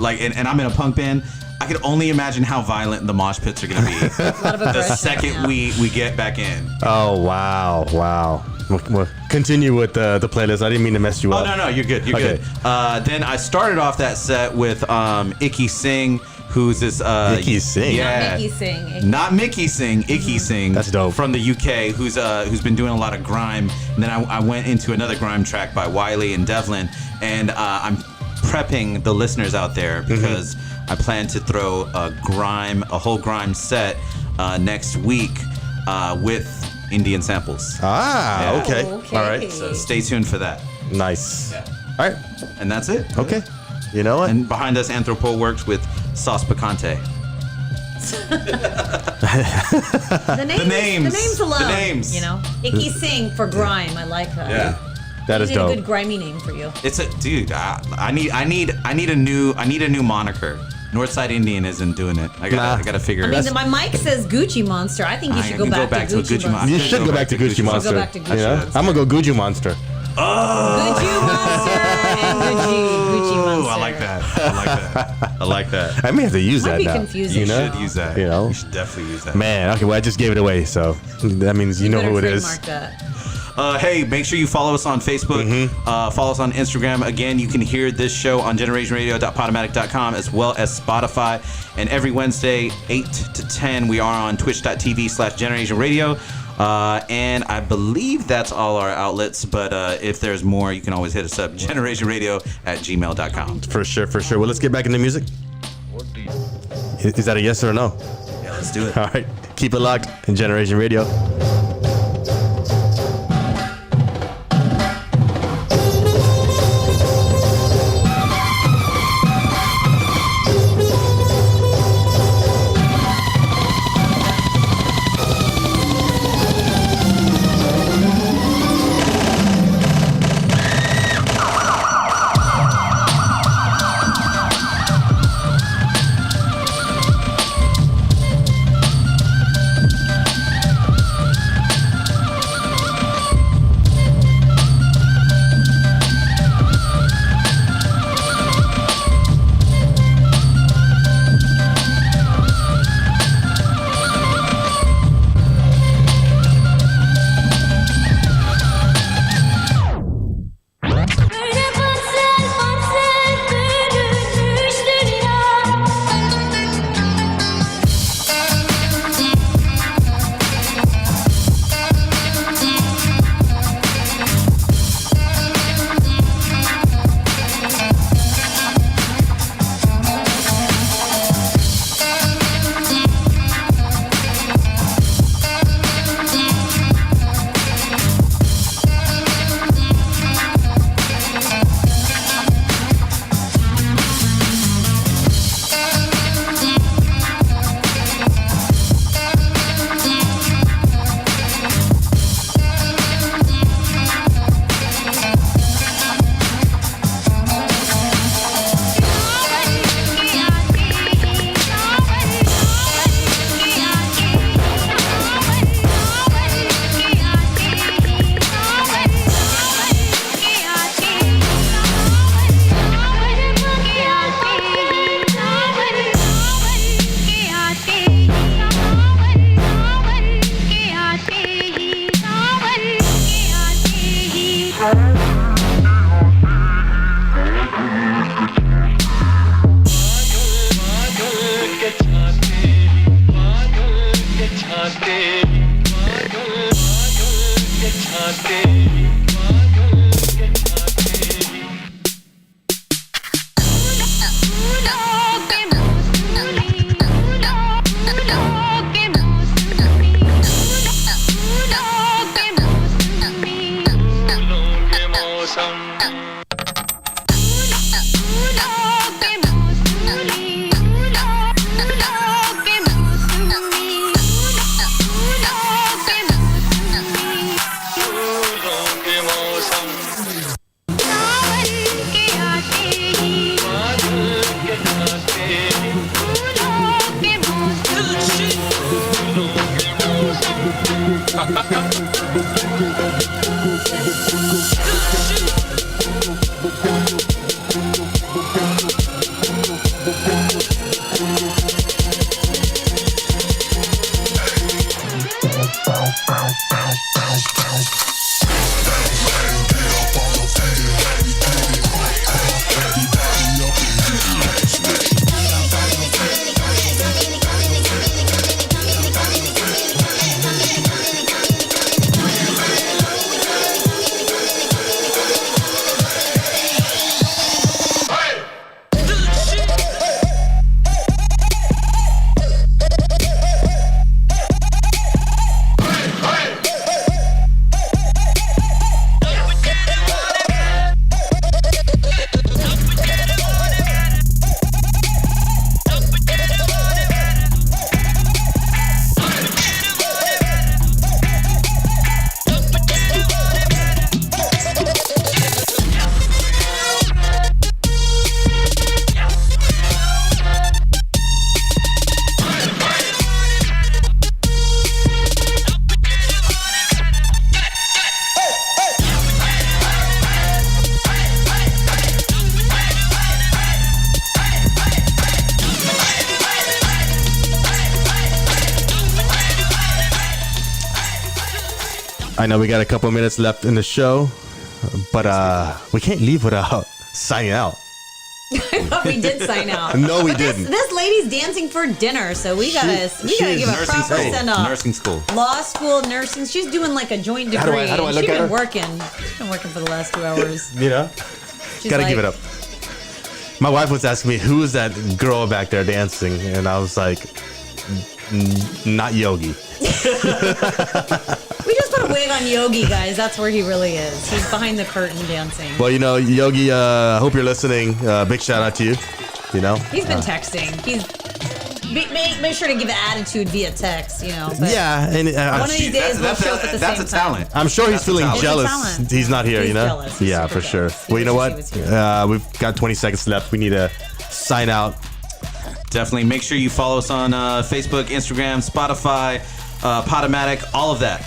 and I'm in a punk band. I can only imagine how violent the mosh pits are gonna be the second we get back in. Oh wow. We'll continue with the playlist. I didn't mean to mess you up. Oh no, you're good. You're Okay. good. Then I started off that set with Icky Singh, who's this Icky Singh? Yeah. Not Mickey Sing. Not Mickey Singh, Icky Singh. That's dope. From the UK, who's been doing a lot of grime. And then I went into another grime track by Wiley and Devlin, and I'm prepping the listeners out there because I plan to throw a whole grime set next week with Indian samples. Okay. Okay. All right. So stay tuned for that. Nice. Yeah. All right. And that's it. Okay. You know what? And behind us, Anthropo works with Sauce Picante. The names alone. The names. You know, Icky Singh for grime. I like that. Yeah. That is You need dope. a good grimy name for you. It's a dude. I need a new moniker. Northside Indian isn't doing it. I gotta figure I it mean, out. my mic says Gucci Monster. I think you should go back to Gucci Monster. You should go back to Gucci Monster. Go back to Gucci Yeah? Monster. I'm gonna go Gucci Monster. Gucci Monster and Gucci Monster. I like that. I like that. I may have to use Might that be now. confusing. You know? should use that. You know? You should definitely use that. Man, okay, well, I just gave it away, so that means you know Better who it is. trademark that. Hey, make sure you follow us on Facebook. Follow us on Instagram. Again, you can hear this show on generationradio.podomatic.com as well as Spotify. And every Wednesday, 8 to 10, we are on twitch.tv/generationradio. And I believe that's all our outlets. But if there's more, you can always hit us up, generationradio@gmail.com. For sure. Well, let's get back into music. Is that a yes or a no? Yeah, let's do it. All right. Keep it locked in Generation Radio. I know we got a couple minutes left in the show, but we can't leave without signing out. I thought we did sign out. No, we didn't. This lady's dancing for dinner, so we gotta give a proper send off. Nursing school. Law school, nursing. She's doing like a joint degree. How do I look at her? She's been working for the last 2 hours. You know, gotta give it up. My wife was asking me, who is that girl back there dancing? And I was like, not Yogi. We just put a wig on Yogi, guys. That's where he really is. He's behind the curtain dancing. Well, you know, Yogi, I hope you're listening. Big shout out to you. You know, he's been texting. Make sure to give attitude via text. You know. But yeah, and one of these days we'll show up at the same time. That's a talent. I'm sure he's feeling jealous. He's not here. He's you know. jealous. He's Yeah, for sure. Well, you know what? We've got 20 seconds left. We need to sign out. Definitely make sure you follow us on Facebook, Instagram, Spotify, Podomatic, all of that.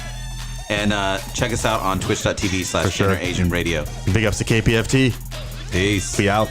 And check us out on twitch.tv/GenerAsian Radio. Big ups to KPFT. Peace. Be out.